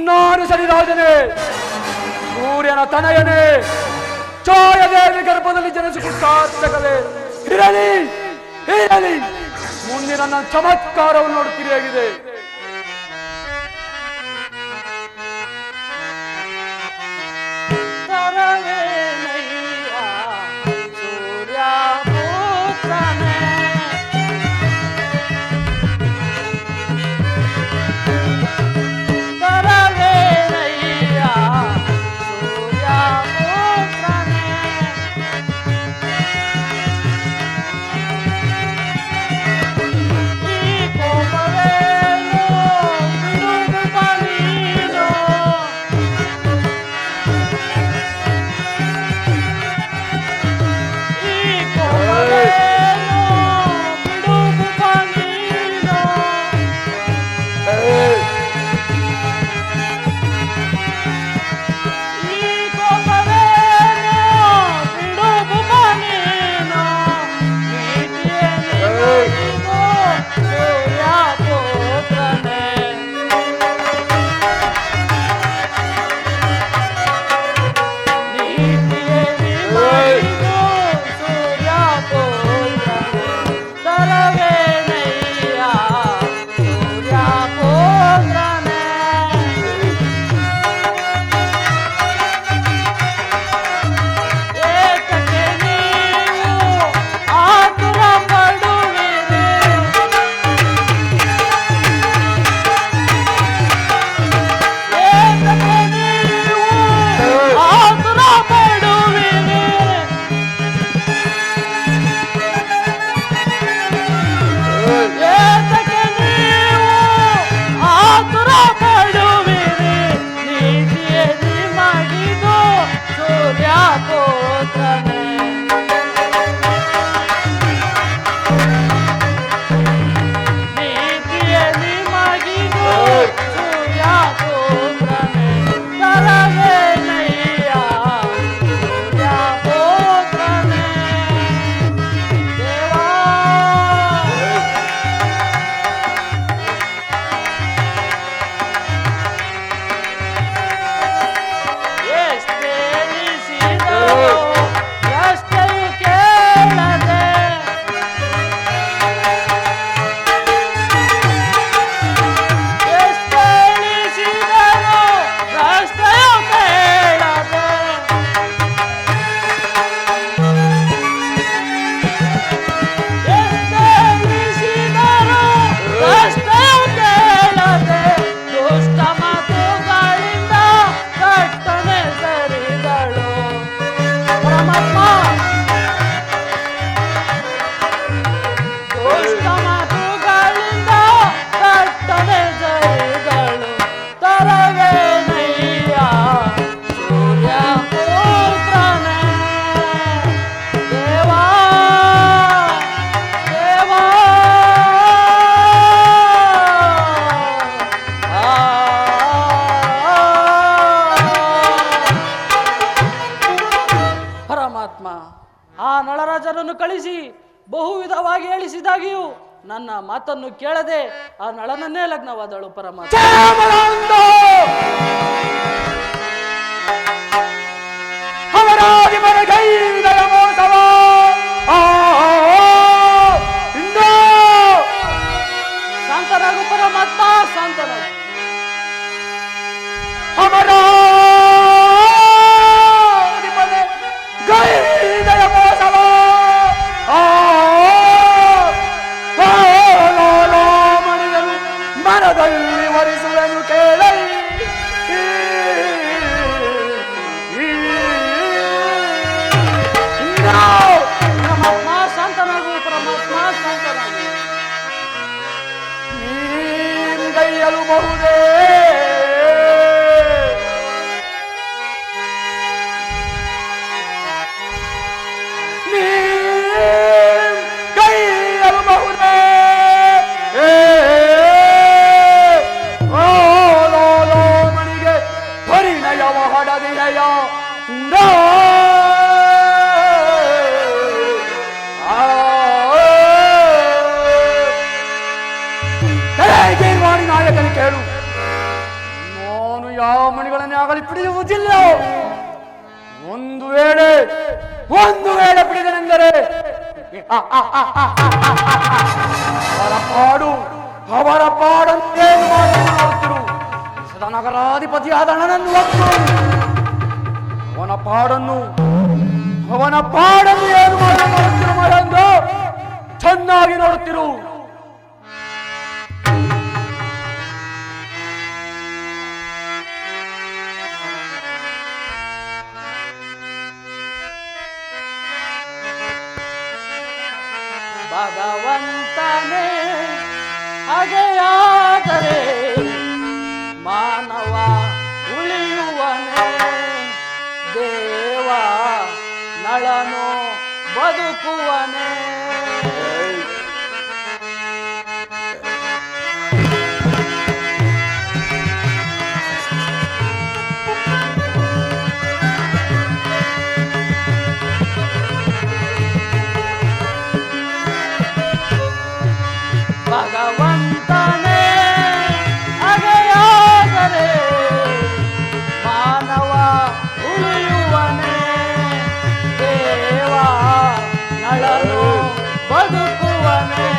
ನಾನು ಸರಿರಾಜನೇ, ಸೂರ್ಯನ ತನಯನೇ, ಛಾಯದೇವಿ ಗರ್ಭದಲ್ಲಿ ಜನಿಸಿಕೊಟ್ಟಾರ್ಥಕವೇ, ಇರಲಿ ಇರಲಿ, ಮುಂದಿನ ನನ್ನ ಚಮತ್ಕಾರವನ್ನು ನೋಡುತ್ತಿರಿಯಾಗಿದೆ.
ನಳರಾಜನನ್ನು ಕಳಿಸಿ ಬಹುವಿಧವಾಗಿ ಹೇಳಿಸಿದಾಗಿಯೂ ನನ್ನ ಮಾತನ್ನು ಕೇಳದೆ ಆ ನಳನನ್ನೇ ಲಗ್ನವಾದಳು ಪರಮಾತ್ಮ. ಶಾಂತನಾಗು ಪರಮಾತ್ಮ, ಶಾಂತನಾಗು.
ಮನದಲ್ಲಿ ವರಿಸುವೆನು ಕೇಳಿ
ಪರಮಾತ್ಮ ಶಾಂತನಾಗು, ಪರಮಾತ್ಮ ಶಾಂತನಾಗು.
ಗೈಯಲು ಬಹುದೇ ಗೈಯಲು ಬಹುದೇ ಮಣಿಗೆ ಪರಿಣಯವ ಹೊಡದಿದೆಯ ನಾಯಕನಿಗೆ ಕೇಳು, ನಾನು ಯಾವ ಮಣಿಗಳನ್ನೇ ಆಗಲಿ ಪಿಡಿಯುವುದಿಲ್ಲ. ಒಂದು ವೇಳೆ ಪಿಡಿದನೆಂದರೆ ಅವರ ಪಾಡಂತೇನು ಮಾಡುತ್ತಿರು. ಸದಾ ನಗರಾಧಿಪತಿಯಾದ ಅಣ್ಣನನ್ನು ಒತ್ತು. ಅವನ ಪಾಡನ್ನು ಏನು ಮಾಡುತ್ತಿರು ಎಂದು ಚೆನ್ನಾಗಿ ನೋಡುತ್ತಿರು.
ಭಗವಂತನೇ ಹಾಗೆಯಾದರೆ ಮಾನವ ಉಳಿಯುವನೇ, ದೇವ ನಳನು ಬದುಕುವನೇ. ಭಗವಂತನೇ ಹಾಗೆಯಾದರೆ ಮಾನವ ಉಳಿಯುವನೇ, ದೇವ ನಳನು ಬದುಕುವನೇ.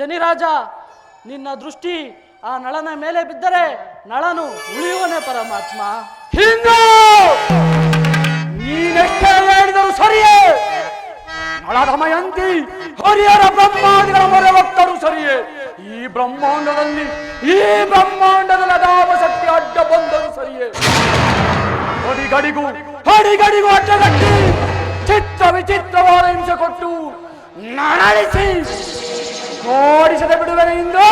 ಶನಿರಾಜ, ನಿನ್ನ ದೃಷ್ಟಿ ಆ ನಳನ ಮೇಲೆ ಬಿದ್ದರೆ ನಳನು ಉಳಿಯುವನೇ ಪರಮಾತ್ಮ.
ಹಿಂದೂ ನೀನೆಷ್ಟೇ ಹೇಳಿದರು ಸರಿಯೇ, ನಳದಮಯಂತಿ ಹರಿಹರ ಬ್ರಹ್ಮಾದಿಗಳ ಮೊರೆ ಹೊತ್ತರು ಸರಿಯೇ. ಈ ಬ್ರಹ್ಮಾಂಡದಲ್ಲಿ ಅದಾವ ಶಕ್ತಿ ಅಡ್ಡ ಬಂದರು ಸರಿಯೇ. ಹಡಿಗಡಿಗೂ ಅಡ್ಡಗಟ್ಟಿ ಚಿತ್ರ ವಿಚಿತ್ರವಾದ ಹಿಂಸೆ ಕೊಟ್ಟು ನರಳಿಸಿ ಕಾಡಿಸದೆ ಬಿಡುವೆನೆ ಇಂದು,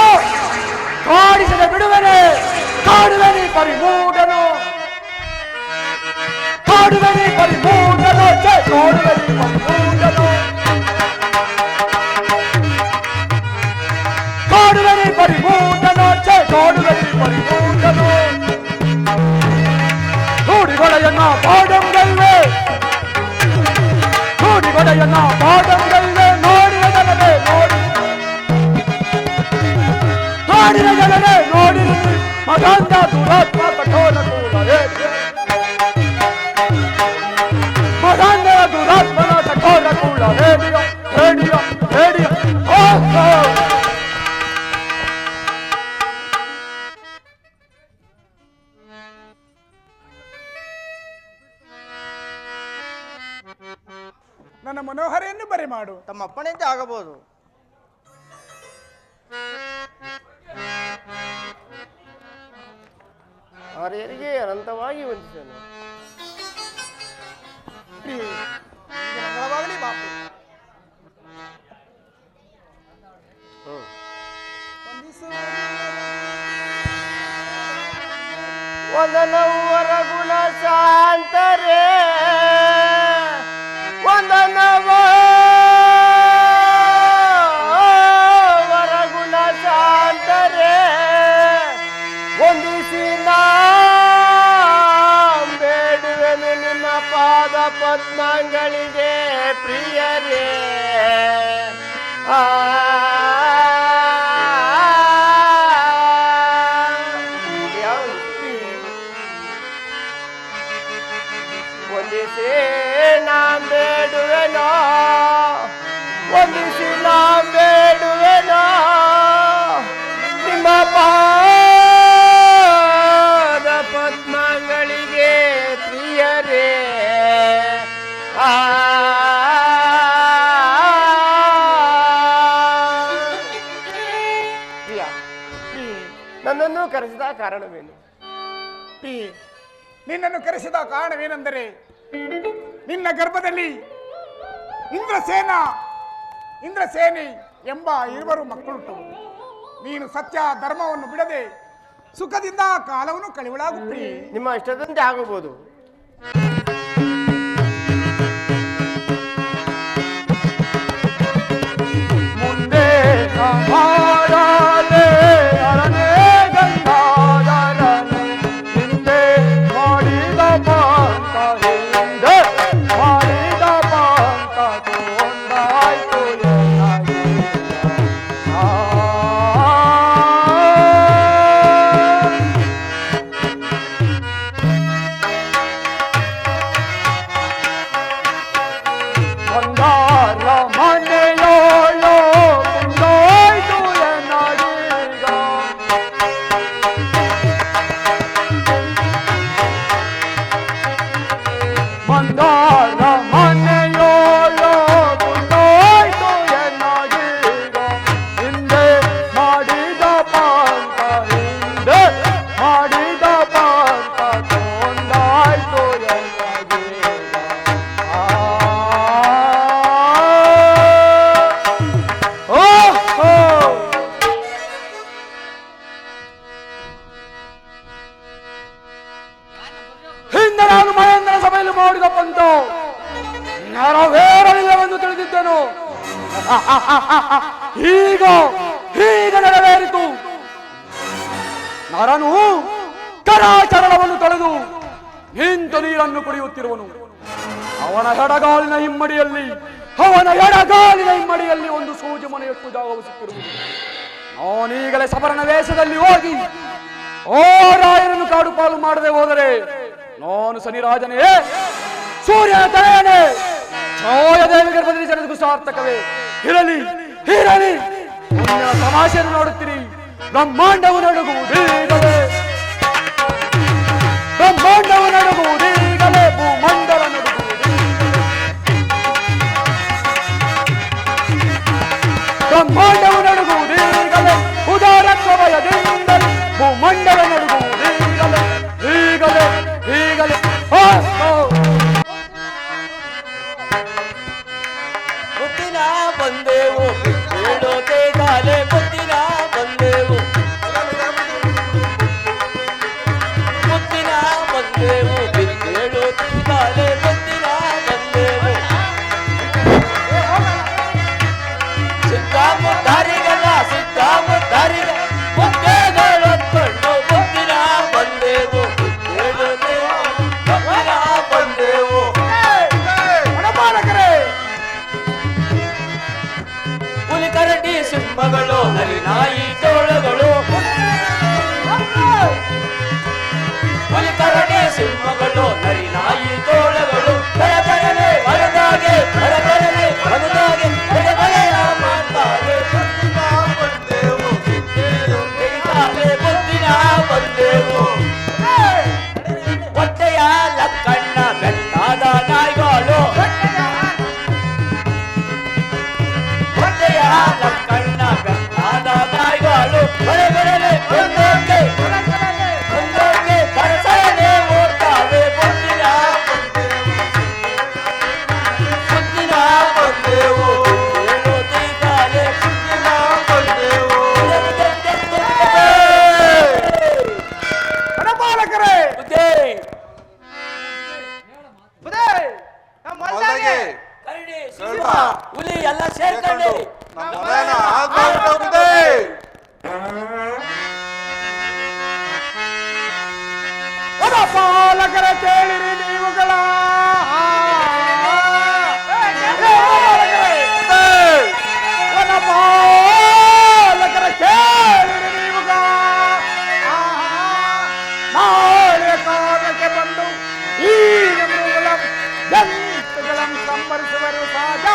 ಕಾಡಿಸದೆ ಬಿಡುವೆನೆ. ಕಾಡುವೆನಿ ಪರಿಮೂಢನು, ಕಾಡುವೆನಿ ಪರಿಮೂಢನು, ಕಾಡುವೆನಿ ಪರಿಮೂಢನು, ಕಾಡುವೆನಿ ಪರಿಮೂಢನು, ಕಾಡುವೆನಿ ಪರಿಮೂಢನು. ನುಡಿಗೊಡೆಯನ್ನ ಪಾಡಂಗಲ್ವೇ, ನುಡಿಗೊಡೆಯನ್ನ ಪಾಡಂಗಲ್ವೇ. ನೋಡಿದ ಜನರೇ ನೋಡಿ, ನೋಡಿದ ಜನರೇ ನೋಡಿ, ಮಗಂದ ದುರಾತ್ಮ ಕಠೋರ ಕೂಲವೇ, ಮಗಂದ ದುರಾತ್ಮನ ಕಠೋರ ಕೂಲ ರೇಡಿಯೋ ರೇಡಿಯೋ ರೇಡಿಯೋ.
ನನ್ನ ಮನೋಹರೆಯನ್ನು ಬರೆ ಮಾಡು.
ತಮ್ಮ ಅಪ್ಪಣೆಯಂತೆ ಆಗಬಹುದು. ಆರ್ಯರಿಗೆ ಅನಂತವಾಗಿ ವಂದಿಸನು.
ಮಂಗಳವಾಗಲಿ ಬಾಪು.
ವಂದನವರ ಗುಣ ಶಾಂತರೇ, ವಂದನವರ ಗುಣ ಶಾಂತರೇ, ವಂದಿಸಿ ಬೇಡುವೆನು ನಿಮ್ಮ ಪಾದ ಪದ್ಮಗಳಿಗೆ ಪ್ರಿಯರೇ. ವಂದಿಸಿ ಬೇಡುವೆನೋ, ವಂದಿಸಿ ಬೇಡುವೆನೋ ನಿಮ್ಮ ಪಾದ ಪದ್ಮಗಳಿಗೆ ಪ್ರಿಯರೇ. ಪ್ರಿಯ, ನನ್ನನ್ನು ಕರೆಸಿದ ಕಾರಣವೇನು?
ನಿನ್ನನ್ನು ಕರೆಸಿದ ಕಾರಣವೇನೆಂದರೆ ನಿನ್ನ ಗರ್ಭದಲ್ಲಿ ಇಂದ್ರಸೇನೆ ಎಂಬ ಇರುವರು ಮಕ್ಕಳುಂಟವು. ನೀನು ಸತ್ಯ ಧರ್ಮವನ್ನು ಬಿಡದೆ ಸುಖದಿಂದ ಕಾಲವನ್ನು ಕಳೆಯುವಳಾಗುತ್ತೀ.
ನಿಮ್ಮ ಇಷ್ಟದಂತೆ ಆಗಬಹುದು.
ಮುಂದೆ ಮಾಡಲೇ ಅರನೇ ಗಂಗಾಧರನೇ, ಹಿಂದೆ ಮಾಡಿದ ಪಾಂತ, ಹಿಂದೆ ಮಾಡಿದ ಪಾಂತ ಒಂದಾಯ್ತು ಎನ್ನಾಗಿ. ಬಂಗಾರ ಮನೆಯೋಳೋ ಮುಂದೋಯ್ತು ಎನ್ನಾಗೀಗ. ಬಂಗಾರ ಮನೆಯೋಳೋ ಮುಂದೋಯ್ತು ಎನ್ನಾಗೀಗ. ಹಿಂದೆ ಮಾಡಿದ ಪಾಂತ, ಹಿಂದೆ ಮಾಡಿದ ಪಾಂತ ಒಂದಾಯ್ತು ಎನ್ನಾಗೀಗ. ಹಿಂದೆ ನಾನು ಮಹೇಂದ್ರ ಸಭೆಯಲ್ಲಿ ಮಾಡಿದ ಪಂತ ನೆರವೇರಲಿಲ್ಲವೆಂದು ತಿಳಿದಿದ್ದೆನು. ಈಗ ನೆರವೇರಿತು. ನರನು ಕರಾಚರಣವನ್ನು ತೊಳೆದು ನಿಂತು ನೀರನ್ನು ಕುಡಿಯುತ್ತಿರುವನು. ಅವನ ಎಡಗಾಲಿನ ಹಿಮ್ಮಡಿಯಲ್ಲಿ ಒಂದು ಸೂಜಿ ಮನೆಯಷ್ಟು ಜಾಗವು ಸಿಕ್ಕಿರುವುದು. ನಾನೀಗಲೇ ಸಬರನ ವೇಷದಲ್ಲಿ ಹೋಗಿ ಓ ರಾಯರನ್ನು ಕಾಡು ಪಾಲು ಮಾಡದೆ ಹೋದರೆ ನಾನು ಶನಿರಾಜನೇ, ಸೂರ್ಯ ತಯನೇ, ಛಾಯದೇವಿ ಗರ್ಭದಲ್ಲಿ ಜನರಿಗೂ ಸಾರ್ಥಕವೇ. ಇರಲಿ ಇರಲಿ ಮುಂದಿನ ತಮಾಷೆಯನ್ನು ನೋಡುತ್ತೀರಿ. ಬ್ರಹ್ಮಾಂಡವು ನಡುಗುವುದೀಗಲೇ, ಬ್ರಹ್ಮಾಂಡವು ನಡುಗುವುದೀಗಲೇ, ಭೂಮಂಡಲ ನಡುಗುವುದೀಗಲೇ, ಬ್ರಹ್ಮಾಂಡವು ನಡುಗುವುದೀಗಲೇ, ಉದಾರತ್ವ ಭಯದಿಂದಲೇ, ಭೂಮಂಡಲ ನಡುಗುವುದೀಗಲೇ, ಈಗಲೇ ಈಗಲೇ.
ಮುತ್ತಿನ ಬಂದೆವು ಹೇಳೋದೇಗಾಲೆ, ಮುತ್ತಿನ ಬಂದೆವು, ಮುತ್ತಿನ ಬಂದೆವು ಹೇಳೋದೇಗಾಲೆ, ಮುತ್ತಿನ ಬಂದೆವು. ಸಿದ್ದಾಮುದ್ದಾರಿಗಲ್ಲ ಸಿದ್ದಾಮುದ್ದಾರಿಗ ಮುದ್ದೆಗಳೊತ್ಕೊಂಡು ಮುತ್ತಿನ ಬಂದೆವು ಹೇಳೋದೇ, ಮುತ್ತಿನ ಬಂದೆವು. ಹುಲಿ ಕರಡಿ ಸಿಂಹಗಳು ಹರಿನಾಯಿ ತೋಳಗಳು, ಹುಲಿ ಕರಡಿ ಸಿಂಹಗಳು ಹರಿನಾಯಿ ತೋಳಗಳು, ಬರಬರನೆ ಬರದಾಗೆ ಬರಬರನೆ ಬರದಾಗೆ ಬರಬರೆಯ ಮಾಡ್ತಾರೆ. ತೆಗಿತಾಲೆ ಬುದ್ಧಿನ ಬಂದೆವು, ಹೊಟ್ಟೆಯ ಲಕ್ಕಣ್ಣ ಬೆಟ್ಟಾದ ನಾಯ್ಗಳು, ಹೊಟ್ಟೆಯ ಲಕ್ಕಣ್ಣ ಬೆಟ್ಟಾದ ನಾಯ್ಗಳು, ಬರಬರನೆ ಒಂದೊಂದೇ ಒಂದೊಂದೇ ಕರಸನೆ ಓಡ್ತಾವೆ. ಬುದ್ಧಿನ ಬುದ್ಧಿನ ಬಂದೆವು ಹೇಳೋದೀಗಾಲೆ, ಬುದ್ಧಿನ ಬಂದೆವು.
ವನಪಾಲಕರೇ,
ಬುದ್ಧಿ
ಹೊಲ್ದಾಗೆ
ಕರಡಿ ಸಿಂಹ ಹುಲಿ ಎಲ್ಲ ಸೇರ್ಕೊಂಡು
ನಮ್ಮ ಮನೆನ ಹಾಳ್ ಮಾಡ್ಬಿಟ್ಟೆ.
ವನಪಾಲಕರ ಕೇಳಿರಿ ನೀವುಗಳ, ವನಪಾಲಕರ ಕೇಳಿರಿ ನೀವುಗ, ನಾಳೆ ಕಾಲಕ್ಕೆ ಬಂದು ಈ ಮೃಗಗಳ ಜಂತುಗಳನ್ನು ಸಂಹರಿಸುವರು ಸಹಜ.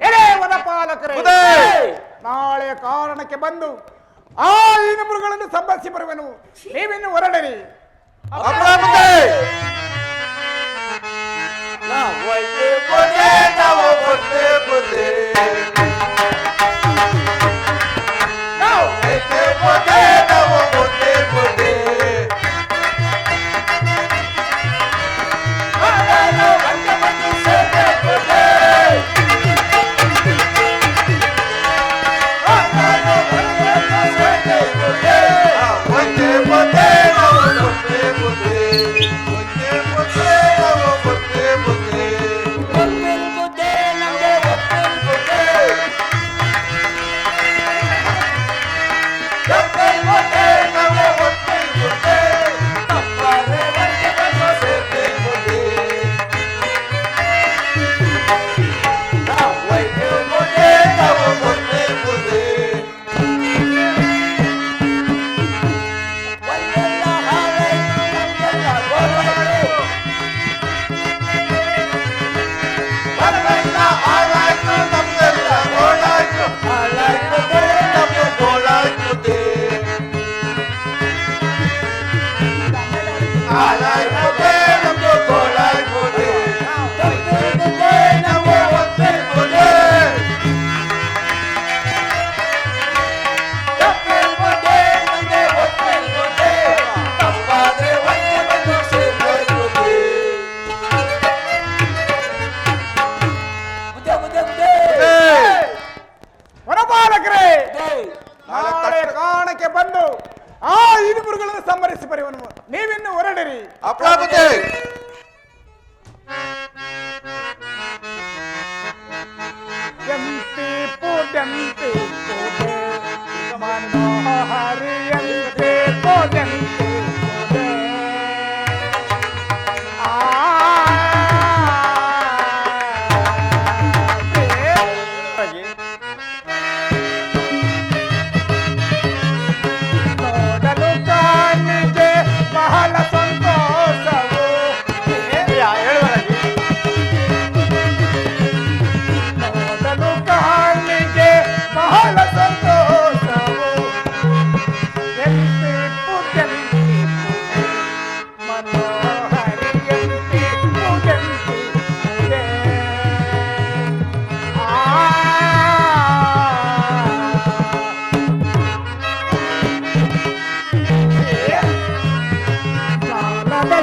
ಎಲೆ ವನಪಾಲಕರೇ, ನಾಳೆ ಕಾರಣಕ್ಕೆ ಬಂದು ಆ ಐದು ಮೃಗಗಳನ್ನು ಸಂಭರಿಸಿ ಬರುವೆನು. ನೀವಿನ್ನು ಹೊರಡಿರಿ. ನಾಳೆ ಕಾರಣಕ್ಕೆ ಬಂದು ಆ ಐದು ಮೃಗಗಳನ್ನು ಸಂಹರಿಸಿ ಬರುವನು. ನೀವಿನ್ನು ಹೊರಡಿರಿ.
ಅಪ್ಲಾಪತಿ
ಜಂತಿ ಪೂಜಂತಿ ಪೂಜೆ ಮನೋಹರಿಯಂತೆ ಪೂಜಂತಿ ಪೂಜೆ ನೋಡಲು ಕಾಣಿಗೆ ಬಹಳ ಸಂತೋಷ.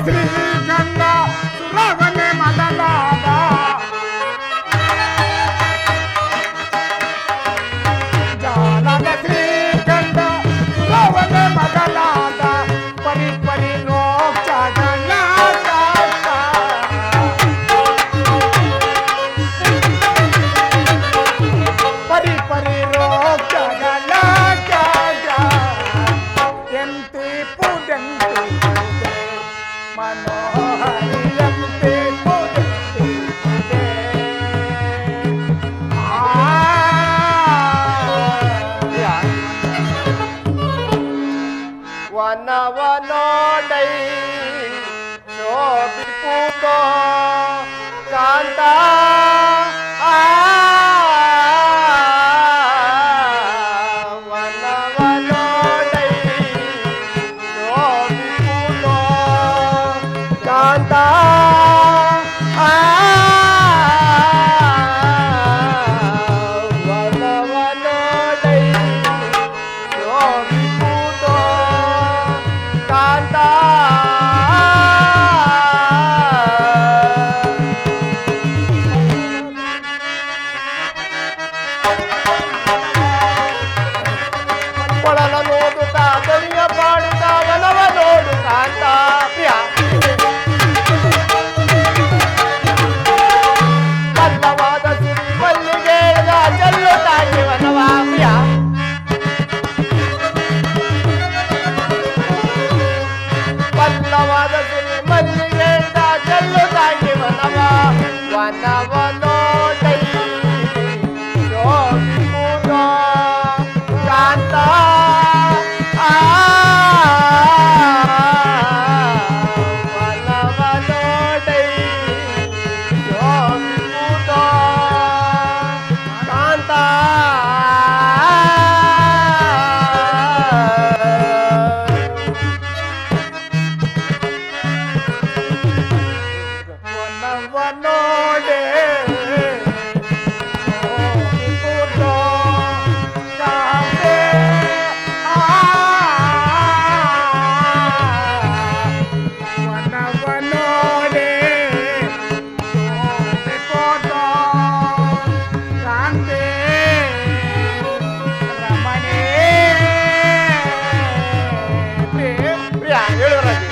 ಶ್ರೀಗಂಧ ಸುರವನೆ ಮಗನಾದ ಜಾಲದ ಶ್ರೀಗಂಧ ಸುರವನೆ ಮಗನಾದ ಪರಿ ಪರಿ ರೋಕ್ಷಗಣ ಪರಿ ಪರಿ ರೋಕ್ಷಗಣ ಎಂತೆ ಪೂಜಂತೆ ಮನೋಹರಿಯಂತೆ ಪೂಜಂತೆ
ವನವನೋಡೈ ಶೋಭಿಪುತೋ ಕಾಂತ ವನವನೋಡೈ ಶೋಭಿಪುತೋ ಕಾಂತ ವನವನೋಡೈ ಶೋಭಿಪುತೋ ಕಾಂತ ಕೊಳಲ ನೋಡುತ್ತ ದನಿಯ ಪಾಡುತ್ತ ವನವ ನೋಡು ಕಾಂತ ಪ್ರಿಯ ಬಲ್ಲವಾದ ಸಿರಿ ಮಲ್ಲಿಗೆ ಚೆಲ್ಲುತ್ತಾಗಿ ವನವ ಪ್ರಿಯ ಬಲ್ಲವಾದ ಸಿರಿ ಮಲ್ಲಿಗೆ ಚೆಲ್ಲುತ್ತಾಗಿ ವನವ ವನವ ನೋಡೈ ಶೋಭಿಪುತೋ ಕಾಂತ ವನವ ನೋಡೈ ಶೋಭಿಪುತೋ ಕಾಂತ ವನವನೋಡೆ ಶೋಭಿಪುತೋ ಕಾಂತೆ ವನವನೋಡೆ ಶೋಭಿಪುತೋ ಕಾಂತೆ ರಮಣೆ ಪ್ರಿಯ ಹೇಳುವರಾಗಿ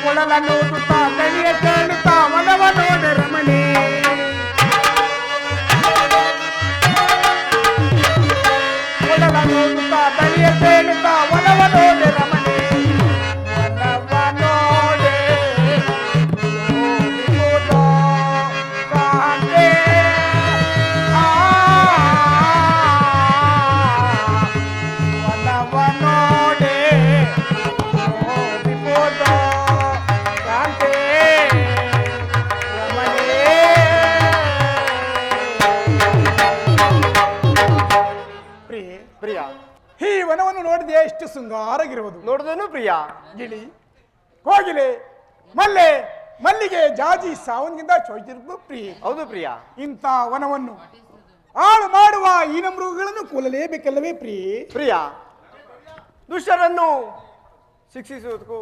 ಕೊಳಲ ನೋಡುತ್ತಾ ದನಿಯ ಕೇಳುತ್ತಾ ವನವ ನೋಡೆ ರಮಣಿ ಕೊಳಲ ನೋಡುತ್ತಾ ದನಿಯ ಕೇಳುತ್ತಾ ವನವ ನೋಡೆ ರಮಣಿ ವನವ ನೋಡೆ ಶೋಭಿಪುತೋ ಕಾಂತೆ ವನವ ನೋಡೆ ಶೋಭಿಪುತೋ ಕಾಂತೆ ರಮಣಿ ಪ್ರಿಯೆ
ಪ್ರಿಯ
ಈ ವನವನ್ನು ನೋಡಿದೆ ಎಷ್ಟು ಸುಂದರವಾಗಿರುವುದು
ನೋಡುದನು ಪ್ರಿಯ
ಗಿಳಿ ಕೋಗಿಲೆ ಮಲ್ಲೆ ಮಲ್ಲಿಗೆ ಜಾಜಿ ಸಾವನ್ಗಿಂತ ಚೋಯ್ತಿರ್ಬೋದು ಪ್ರಿಯೆ
ಹೌದು ಪ್ರಿಯ
ಇಂಥ ವನವನ್ನು ಹಾಳು ಮಾಡುವ ಹೀನ ಮೃಗಗಳನ್ನು ಕೊಲ್ಲಲೇಬೇಕಲ್ಲವೇ ಪ್ರಿಯೆ
ಪ್ರಿಯ ದುಷ್ಟರನ್ನು ಶಿಕ್ಷಿಸುವುದಕ್ಕೂ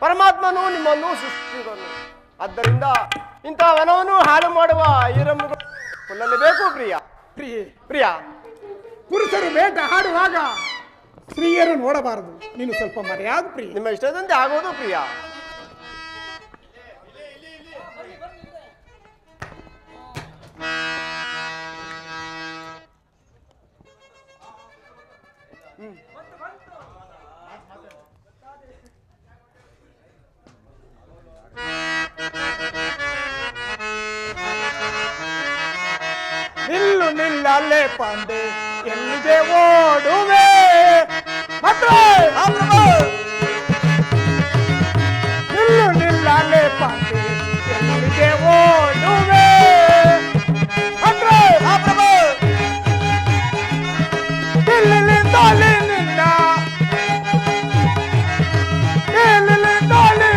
ಪರಮಾತ್ಮನು ನಿಮ್ಮನ್ನು ಸೃಷ್ಟಿಸಿದನು ಆದ್ದರಿಂದ ಇಂಥ ವನವನ್ನು ಹಾಳು ಮಾಡುವ ಈರನ್ನು ಕೊಲ್ಲಲೇಬೇಕು ಪ್ರಿಯ
ಪ್ರಿಯೆ
ಪ್ರಿಯ
ಪುರುಷರು ಬೇಟ ಆಡುವಾಗ ಸ್ತ್ರೀಯರು ನೋಡಬಾರದು. ನೀನು ಸ್ವಲ್ಪ ಮರೆಯಾಗು ಪ್ರಿಯ.
ನಿಮ್ಮ ಇಷ್ಟದಂತೆ ಆಗೋದು ಪ್ರಿಯ.
ನಿಲ್ಲು ನಿಲ್ಲಲ್ಲೇ ಪಾಂಡೆ ಎಲ್ಲಿಗೆ ಓಡುವೆ ನಿಲ್ಲು ನಿಲ್ಲಲ್ಲೇ ಪಾಂಡೆ ಎಲ್ಲಿಗೆ ಓಡುವೆ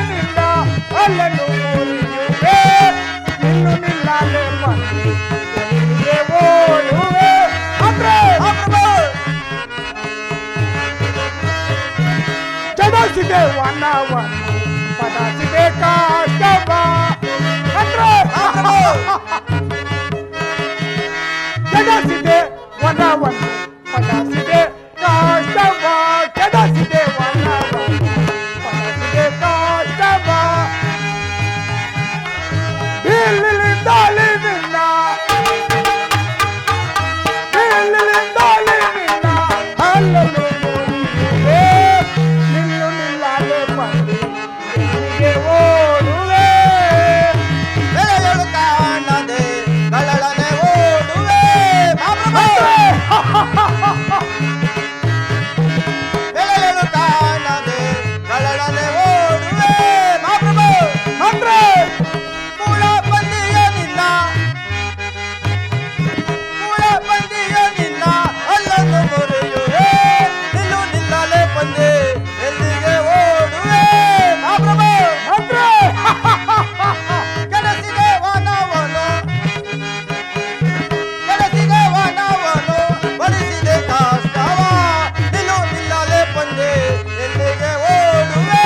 ನಿನ್ನ ಅಲ್ಲನ್ನು ಮುರಿಯುವೆ ನಿಲ್ಲು ನಿಲ್ಲಲ್ಲೇ ಪಾಂಡೆ ಎಲ್ಲಿಗೆ ಓಡುವೆ ಕೆಡಿಸಿದೆ ವನವನ್ನು ಪದಾಸಿದೆ ಕಾಷ್ಟವ ಅಂದ್ರೆ ಕೆಡಿಸಿದೆ ವನವನ್ನು ಪದಾಸಿದೆ ಕಾಷ್ಟವ ಕೆಡಿಸಿದೆ ವನವನ್ನು ಪದಾಸಿದೆ ಕಾಷ್ಟವ ಬೀಳಿಲಿಂದಲಿ ನಿನ್ನ ಬೀಳಿಲಿಂದಲಿ ನಿನ್ನ ಅಲ್ಲಲು ನೋಡಿರುವೆ ನಿಲ್ಲು ನಿಲ್ಲಲೆ ಬಂದು ಎಲ್ಲಿಗೆ ಓಡುವೆ
ಬೆಳೆಯಲು ಕಾಣದೆ ಕಳ್ಳಳನೆ ಓಡುವೆ ಬೆಳೆಯಲು ಕಾಣದೆ ಕಳ್ಳಳನೆ ಓಡುವೆ ಮಹಾಪ್ರಭು
ಅಂದ್ರೆ
ಮೂಳ ಬಂದಿಯ ನಿನ್ನ ಮೂಳ ಬಂದಿಯ ನಿನ್ನ ಅಲ್ಲನ್ನು ಮುರಿಯುವೆ ನಿಲ್ಲು ನಿಲ್ಲಲೆ ಬಂದೆ ಎಲ್ಲಿಗೆ ಓಡುವೆ ಮಹಾಪ್ರಭು
ಅಂದ್ರೆ
ಕೆಡಸಿದೆ ವನವನು ಕೆಡಸಿದೆ ವನವನು ಬಡಿಸಿದೆ ಕಾಷ್ಟವ ನಿಲ್ಲು ನಿಲ್ಲಲೆ ಬಂದೆ ಎಲ್ಲಿಗೆ ಓಡುವೆ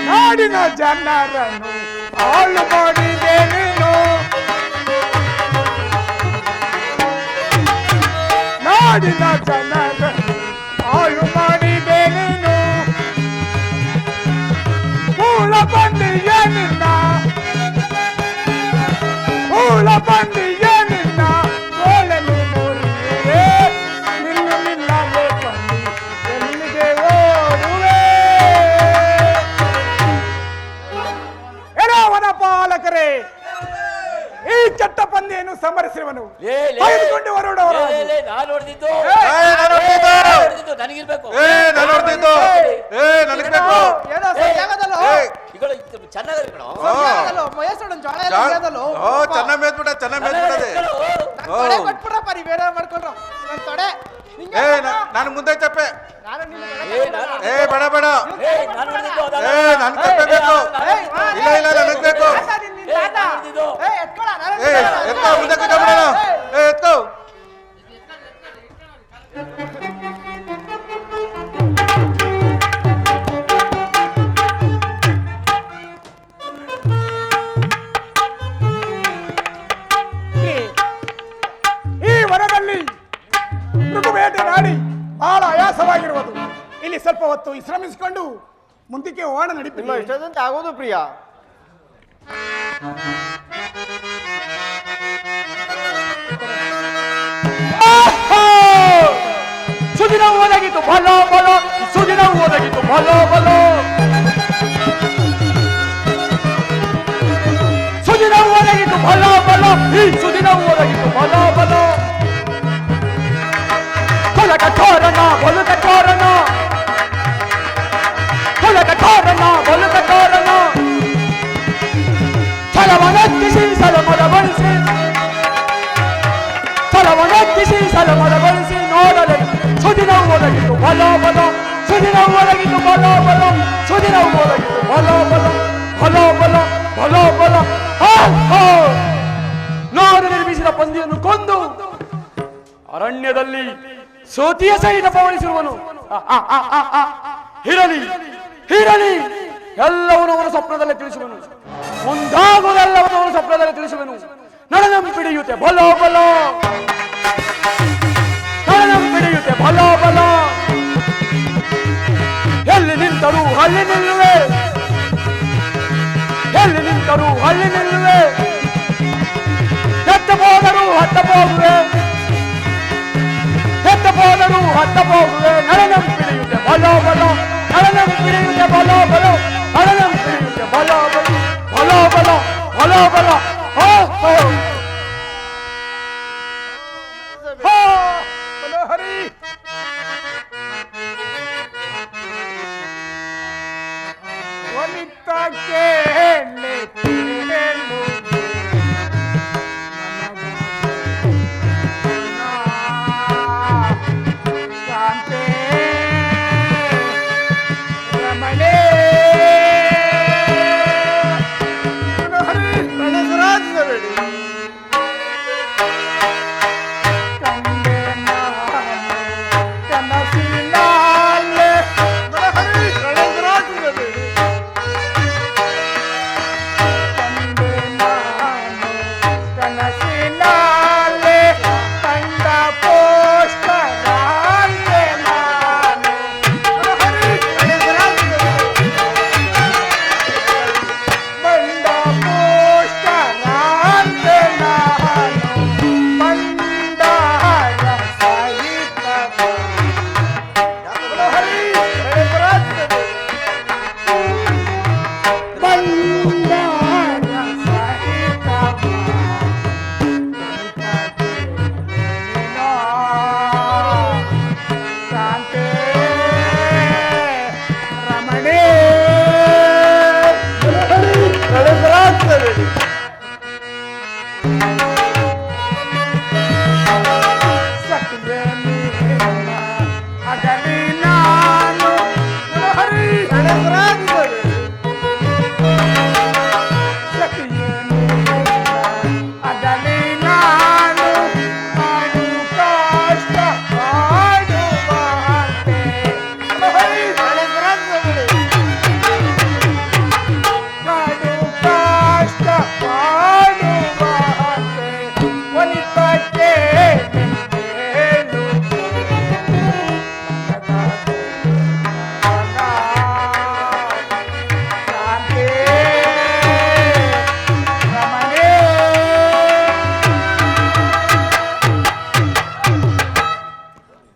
ನಾಡಿನ ಜನರನ್ನು ಹಾಳು ಮಾಡಿದೆ ನೀನು ನಾಡಿನ ಜನರನ್ನು ಹಾಳು ಮಾಡಿದೆ ನೀನು ಮೂಲ ಬಂದಿಯ ನಿನ್ನ ಮೂಲ ಬಂದಿಯ ನಿನ್ನ ಓಲನು ಮುರಿಯುವೆ ನಿಲ್ಲು ನಿಲ್ಲಲೆ ಬಂದು ಎಲ್ಲಿಗೆ ಓಡುವೆ ವನ ಪಾಲಕರೇ ಈ ಚಟ್ಟ ಪಂದ್ಯನ್ನು ಸಮರಿಸಿರುವನು ತೆಗೆದುಕೊಂಡು ಹೊರಡವರು
ನಾನು ಹೊಡೆದಿದ್ದು ನನಗಿರ್ಬೇಕು ಚೆನ್ನಾಗಿ
ಚೆನ್ನಾಗಿ ಮೇದ್ಬಿಟ್ಟ ಚೆನ್ನಾಗಿ ಮೇದ್ಬಿಟ್ಟದೆ ನಾನು ಮುಂದೆ ಚಪ್ಪೆ ಬೇಡ ಬೇಡ ನನ್ ಚಪ್ಪೆ ಬೇಕು ಇಲ್ಲ ಇಲ್ಲ ನನಗ್ ಬೇಕು ಎತ್ಕೋ ಮುಂದೆ ಕೂತ್ಬಿಡೋಣ ಎತ್ಕೋ
ಈ ವನದಲ್ಲಿ ಮೃಗಬೇಟೆ ನಾಡಿ ಬಹಳ ಆಯಾಸವಾಗಿರುವುದು ಇಲ್ಲಿ ಸ್ವಲ್ಪ ಹೊತ್ತು ವಿಶ್ರಮಿಸಿಕೊಂಡು ಮುಂದಕ್ಕೆ ಹೋಗೋಣ
ನಿಮ್ಮ
ನಡೀತೀವಿ
ಇಷ್ಟದಂತೆ ಆಗೋದು ಪ್ರಿಯ
ಸುದಿನ ಒದಗಿತು ಬಲ ಬಲ ಸುದಿನ ಒದಗಿತು ಬಲ ಬಲ ಸುದಿನ ಒದಗಿತು ಬಲ ಬಲ ಈ ಸುದಿನ ಒದಗಿತು ಬಲ ಬಲ ಕೊಲಕ ಕಾರಣ ಬಲುಕ ಕಾರಣ ಕೊಲಕ ಕಾರಣ ಬಲುಕ ಕಾರಣ ಛಲವನಕ್ಕಿಸಿ ಸಲಮದ ಬಳಸಿ ಛಲವನಕ್ಕಿಸಿ ಸಲಮದ ಬಳಸಿ ನೋಡಲು ಸುದಿನ ಒದಗಿತು ಬಲ ಬಲ ಸುದಿನ ಒದಗಿತು ಬಲ ಬಲ ಸುದಿನ ಒದಗಿತು ಬಲ ಬಲ ಬಲ ಬಲ ಬಲ ಬಲ ನಾನು ನಿರ್ಮಿಸಿದ ಪಂದಿಯನ್ನು ಕೊಂದು ಅರಣ್ಯದಲ್ಲಿ ಸೋತಿಯ ಸಹಿತ ಪವನಿಸಿರುವನು ಇರಲಿ ಇರಲಿ ಎಲ್ಲವನ್ನೂ ಅವನ ಸ್ವಪ್ನದಲ್ಲೇ ತಿಳಿಸುವನು ಮುಂದಾಗುವುದೆಲ್ಲವನ್ನೂ ಅವನ ಸ್ವಪ್ನದಲ್ಲೇ ತಿಳಿಸುವನು ನನನಂ ಪಿಡಿಯುತ್ತೆ ಬಲ ಬಲ ನನನಂ ಪಿಡಿಯುತ್ತೆ ಬಲ ಬಲ ಎಲ್ಲಿ ನಿಂತರೂ ಅಲ್ಲಿ ನಿಲ್ಲುವೆ ಎಲ್ಲಿ ನಿಂತರೂ ಅಲ್ಲಿ ನಿಲ್ಲುವೆ ಎತ್ತ ಹೋದರೂ ಹತ್ತ ಹೋಗುವೆ ಎತ್ತ ಹೋದರೂ ಹತ್ತ ಹೋಗುವೆ ನನನಂ ಪಿಡಿಯುತ್ತೆ ಬಲ ಬಲ ನನನಂ ಪಿಡಿಯುತ್ತೆ ಬಲ ಬಲ ನನನಂ ಪಿಡಿಯುತ್ತೆ ಬಲ ಬಲ ಬಲ ಬಲ ಬಲ ಬಲ
ಹರಿ ಒಲಿತಕ್ಕೆ ಕಾಂತೆ ರಮಣೆ ಹರಿ ರಣಸುರಾಜಬೇಡಿ ಕಂಡೆ ನಾನು ಕನಸಿನಾಲೆ ಅಗಲಿ ನಾನು ಹರಿ ಸತಿಯೇನು ಅಗಲಿ ನಾನು ಮಾಡು ಕಷ್ಟ ಮಾಡುವಂತೆ ಹರಿ ಕಾಡು ಕಷ್ಟ ಮಾಡುವಂತೆ ಒಲಿತಕ್ಕೆ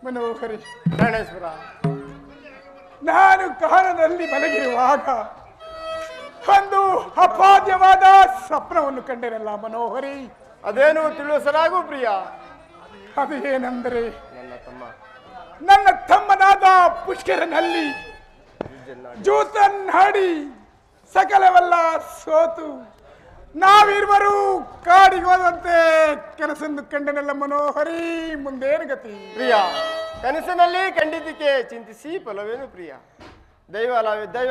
ಮನೋಹರಿ
ಪ್ರಾಣೇಶ್ವರ,
ನಾನು ಕಾರಣದಲ್ಲಿ ಮಲಗಿರುವಾಗ ಒಂದು ಅಪಾದ್ಯವಾದ ಸ್ವಪ್ನವನ್ನು ಕಂಡಿರಲ್ಲ ಮನೋಹರಿ.
ಅದೇನು ತಿಳಿಸಲಾಗು ಪ್ರಿಯ.
ಅದು ಏನೆಂದರೆ
ನನ್ನ ತಮ್ಮ
ನನ್ನ ತಮ್ಮನಾದ ಪುಷ್ಕರನಲ್ಲಿ ಜೂತನ್ನಾಡಿ ಸಕಲವೆಲ್ಲ ಸೋತು ನಾವಿರುವರು ಕಾಡಿಗೆ ಹೋದಂತೆ ಕನಸನ್ನು ಕಂಡನೆಲ್ಲ ಮನೋಹರಿ. ಮುಂದೇನು ಗತಿ
ಪ್ರಿಯ, ಕನಸಿನಲ್ಲಿ ಖಂಡಿತಕ್ಕೆ ಚಿಂತಿಸಿ ಫಲವೇನು ಪ್ರಿಯ. ದೈವ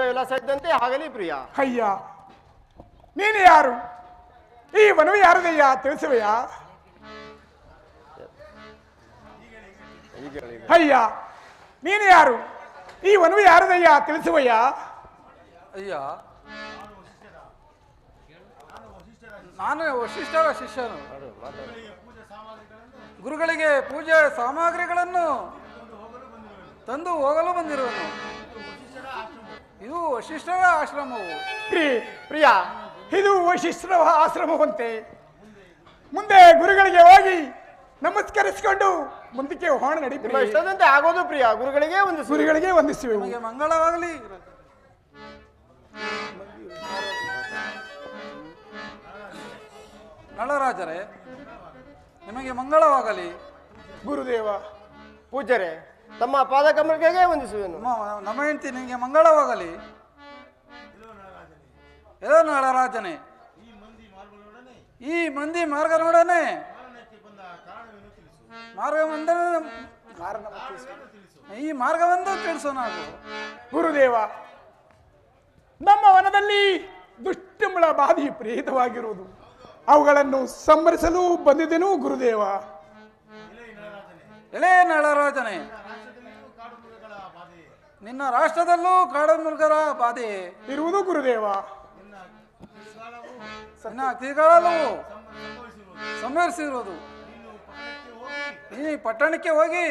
ವಿಲಾಸ ಇದ್ದಂತೆ ಆಗಲಿ ಪ್ರಿಯ.
ಅಯ್ಯ, ನೀನು ಯಾರು? ಈ ವನವು ಯಾರದಯ್ಯ ತಿಳಿಸುವೆಯ? ಅಯ್ಯ, ನೀನು ಯಾರು? ಈ ವನವು ಯಾರದಯ್ಯ ತಿಳಿಸುವಯ್ಯ?
ಅಯ್ಯ, ನಾನು ವಶಿಷ್ಠರ ಶಿಷ್ಯನು. ಗುರುಗಳಿಗೆ ಪೂಜೆ ಸಾಮಗ್ರಿಗಳನ್ನು ತಂದು ಹೋಗಲು ಬಂದಿರುವನು. ಇದು ವಶಿಷ್ಠರ ಆಶ್ರಮವು.
ಪ್ರಿಯ,
ಇದು ವಶಿಷ್ಠರ ಆಶ್ರಮವಂತೆ. ಮುಂದೆ ಗುರುಗಳಿಗೆ ಹೋಗಿ ನಮಸ್ಕರಿಸಿಕೊಂಡು ಮುಂದಕ್ಕೆ ಹೋಣ ನಡಿ.
ನಿಮ್ಮ ಇಷ್ಟದಂತೆ ಆಗೋದು ಪ್ರಿಯ. ಗುರುಗಳಿಗೆ ಒಂದು
ಗುರುಗಳಿಗೆ ವಂದಿಸುವೆ.
ನಿಮಗೆ ಮಂಗಳವಾಗಲಿ. ನಳರಾಜರೇ, ನಿಮಗೆ ಮಂಗಳವಾಗಲಿ.
ಗುರುದೇವ.
ಪೂಜ್ಯರೇ, ತಮ್ಮ ಪಾದಕಮಲಕ್ಕೆ ವಂದಿಸುವೆನು.
ನಮ್ಮ ಹೆಂಡತಿ ನಿಮಗೆ ಮಂಗಳವಾಗಲಿ. ಏನೋ ನಳರಾಜನೇ, ಈ ಮಂದಿ ಮಾರ್ಗ ನೋಡನೆ ಈ ಮಾರ್ಗವನ್ನು ತಿಳಿಸೋ ನಾವು.
ಗುರುದೇವ, ನಮ್ಮ ವನದಲ್ಲಿ ದುಷ್ಟಮುಳ ಬಾಧಿ ಪ್ರೇರಿತವಾಗಿರುವುದು, ಅವುಗಳನ್ನು ಸಂಹರಿಸಲು ಬಂದಿದ್ದೆನು ಗುರುದೇವ.
ಎಲೆ ನಳರಾಜನೇ, ನಿನ್ನ ರಾಷ್ಟ್ರದಲ್ಲೂ ಕಾಡು ಮೃಗರ ಬಾಧೆ
ಇರುವುದು ಗುರುದೇವ.
ನಿನ್ನ ಕಿರಿಗಳಲ್ಲೂ ಸಂಹರಿಸಿರುವುದು. ಈ ಪಟ್ಟಣಕ್ಕೆ ಹೋಗಿ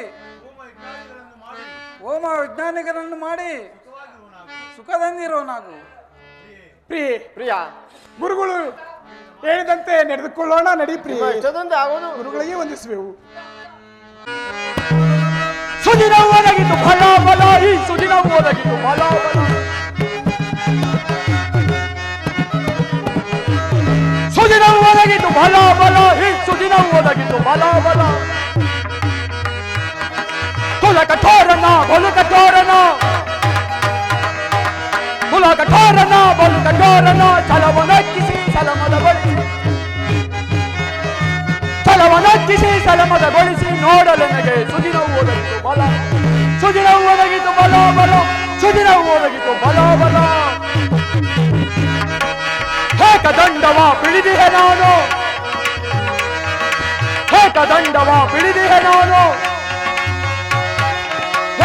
ಹೋಮ ವಿಜ್ಞಾನಿಗಳನ್ನು ಮಾಡಿ ಸುಖದಂದಿರೋ ನಾವು.
ಪ್ರಿಯ,
ಗುರುಗಳು ಹೇಳಿದಂತೆ ನಡೆದುಕೊಳ್ಳೋಣ ನಡಿ. ಪ್ರಿಯ,
ಇಷ್ಟದಂತೆ ಆಗೋದು
ಗುರುಗಳಿಗೆ ವಂದಿಸುವೆವು.
ಸುದಿನ ಒದಗಿತು ಫಲ ಫಲ, ಈ ಸುದಿನ ಒದಗಿತು ಫಲ ಫಲ. ಸುದಿನ ಒದಗಿತು ಫಲ ಫಲ, ಈ ಸುದಿನ ಒದಗಿತು ಫಲ ಫಲ. ಕುಲ ಕಠೋರನ ಬಲು ಕಠೋರನ, ಕುಲ ಕಠೋರನ ಬಲು ಕಠೋರನ. ಛಲವನಕ್ಕಿಸಿ ಸಲಮದಗೊಳಿಸಿ, ಛಲವನಕ್ಕಿಸಿ ಸಲಮದಗೊಳಿಸಿ ನೋಡಲು ನನಗೆ ಸುದಿನವು ಒದಗಿತು ಬಲ. ಸುದಿನವು ಒದಗಿತು ಬಲ ಬಲ, ಸುದಿನವು ಒದಗಿತು ಬಲ ಬಲ. ಏಕದಂಡವ ಬಿಳಿದಿಹೆ ನಾನು, ಏಕದಂಡವ ಬಿಳಿದಿಹೆ ನಾನು.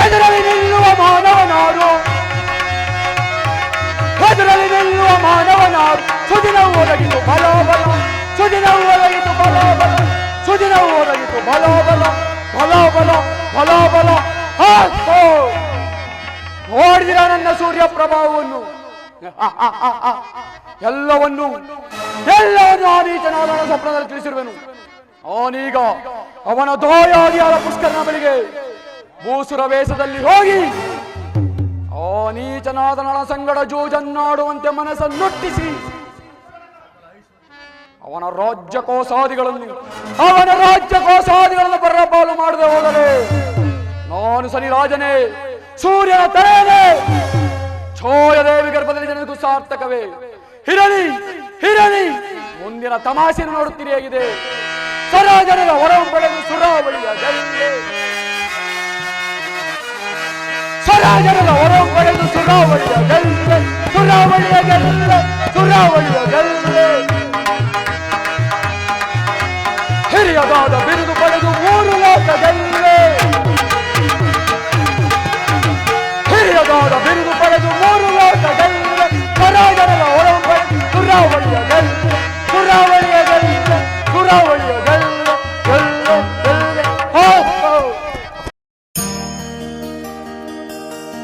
ಎದುರಲ್ಲಿ ನಿಲ್ಲುವ ಮಾನವನಾರು, ಎದುರಲ್ಲಿ ನಿಲ್ಲುವ ಮಾನವನಾರು. ಸುದಿನವು ಒದಗಿತು ಬಲ ಬಲ, ಸುದಿನವು ಒದಗಿತು ಬಲ ಬಲ, ಸುದಿನವು ಒದಗಿತು ಬಲ ಬಲ ಬಲ ಬಲ ಬಲ ಬಲ. ನೋಡಿದಿರ ನನ್ನ ಸೂರ್ಯ ಪ್ರಭಾವವನ್ನು? ಎಲ್ಲವನ್ನು ಆನೀಚನಾದ ಸ್ವಪ್ನದಲ್ಲಿ ತಿಳಿಸಿರುವೆನು. ಅವನೀಗ ಅವನ ದೋಯಾದಿಯಾದ ಪುಷ್ಕರನ ಬಳಿಗೆ ಭೂಸುರ ವೇಷದಲ್ಲಿ ಹೋಗಿ ಆ ನೀಚನಾದ ನಳ ಸಂಗಡ ಜೂಜನ್ನಾಡುವಂತೆ ಮನಸ್ಸನ್ನುಟ್ಟಿಸಿ ಅವನ ರಾಜ್ಯಕೋಶಾದಿಗಳನ್ನು ಬರಪಾಲು ಮಾಡದೆ ಹೋದರೆ ನಾನು ಸನಿರಾಜನೇ, ಸೂರ್ಯನ ತಲೆಯೇ, ಛೋಯದೇವಿ ಗರ್ಭದಲ್ಲಿ ಜನರಿಗೂ ಸಾರ್ಥಕವೇ. ಹಿರಳಿ ಹಿರಳಿ, ಮುಂದಿನ ತಮಾಷೆಯನ್ನು ನೋಡುತ್ತೀರಿ ಹೇಗಿದೆ. ಸರಾಜನರ ಹೊರವು ಪಡೆದು ಸುರಾವಳಿಯ ಜೈ ಮಹಾರಾಜರ ಹೊರ ಪಡೆದು ಸುರಾವಳಿಯ ಗೆಲ್ಲೆ ಸುರಾವಳಿಯ ಗೆಲ್ಲೆ ಸುರಾವಳಿಯ ಗೆಲ್ಲೆ ಹಿರಿಯದಾದ ಬಿರುದು ಪಡೆದು 3 ಲೋಕ ಗೆಲ್ಲೆ ಹಿರಿಯದಾದ ಬಿರುದು ಪಡೆದು 3 ಲೋಕ ಗೆಲ್ಲೆ ಮಹಾರಾಜರ ಹೊರ ಪಡೆದು ಸುರಾವಳಿಯ ಗೆಲ್ಲೆ ಸುರಾವಳಿಯ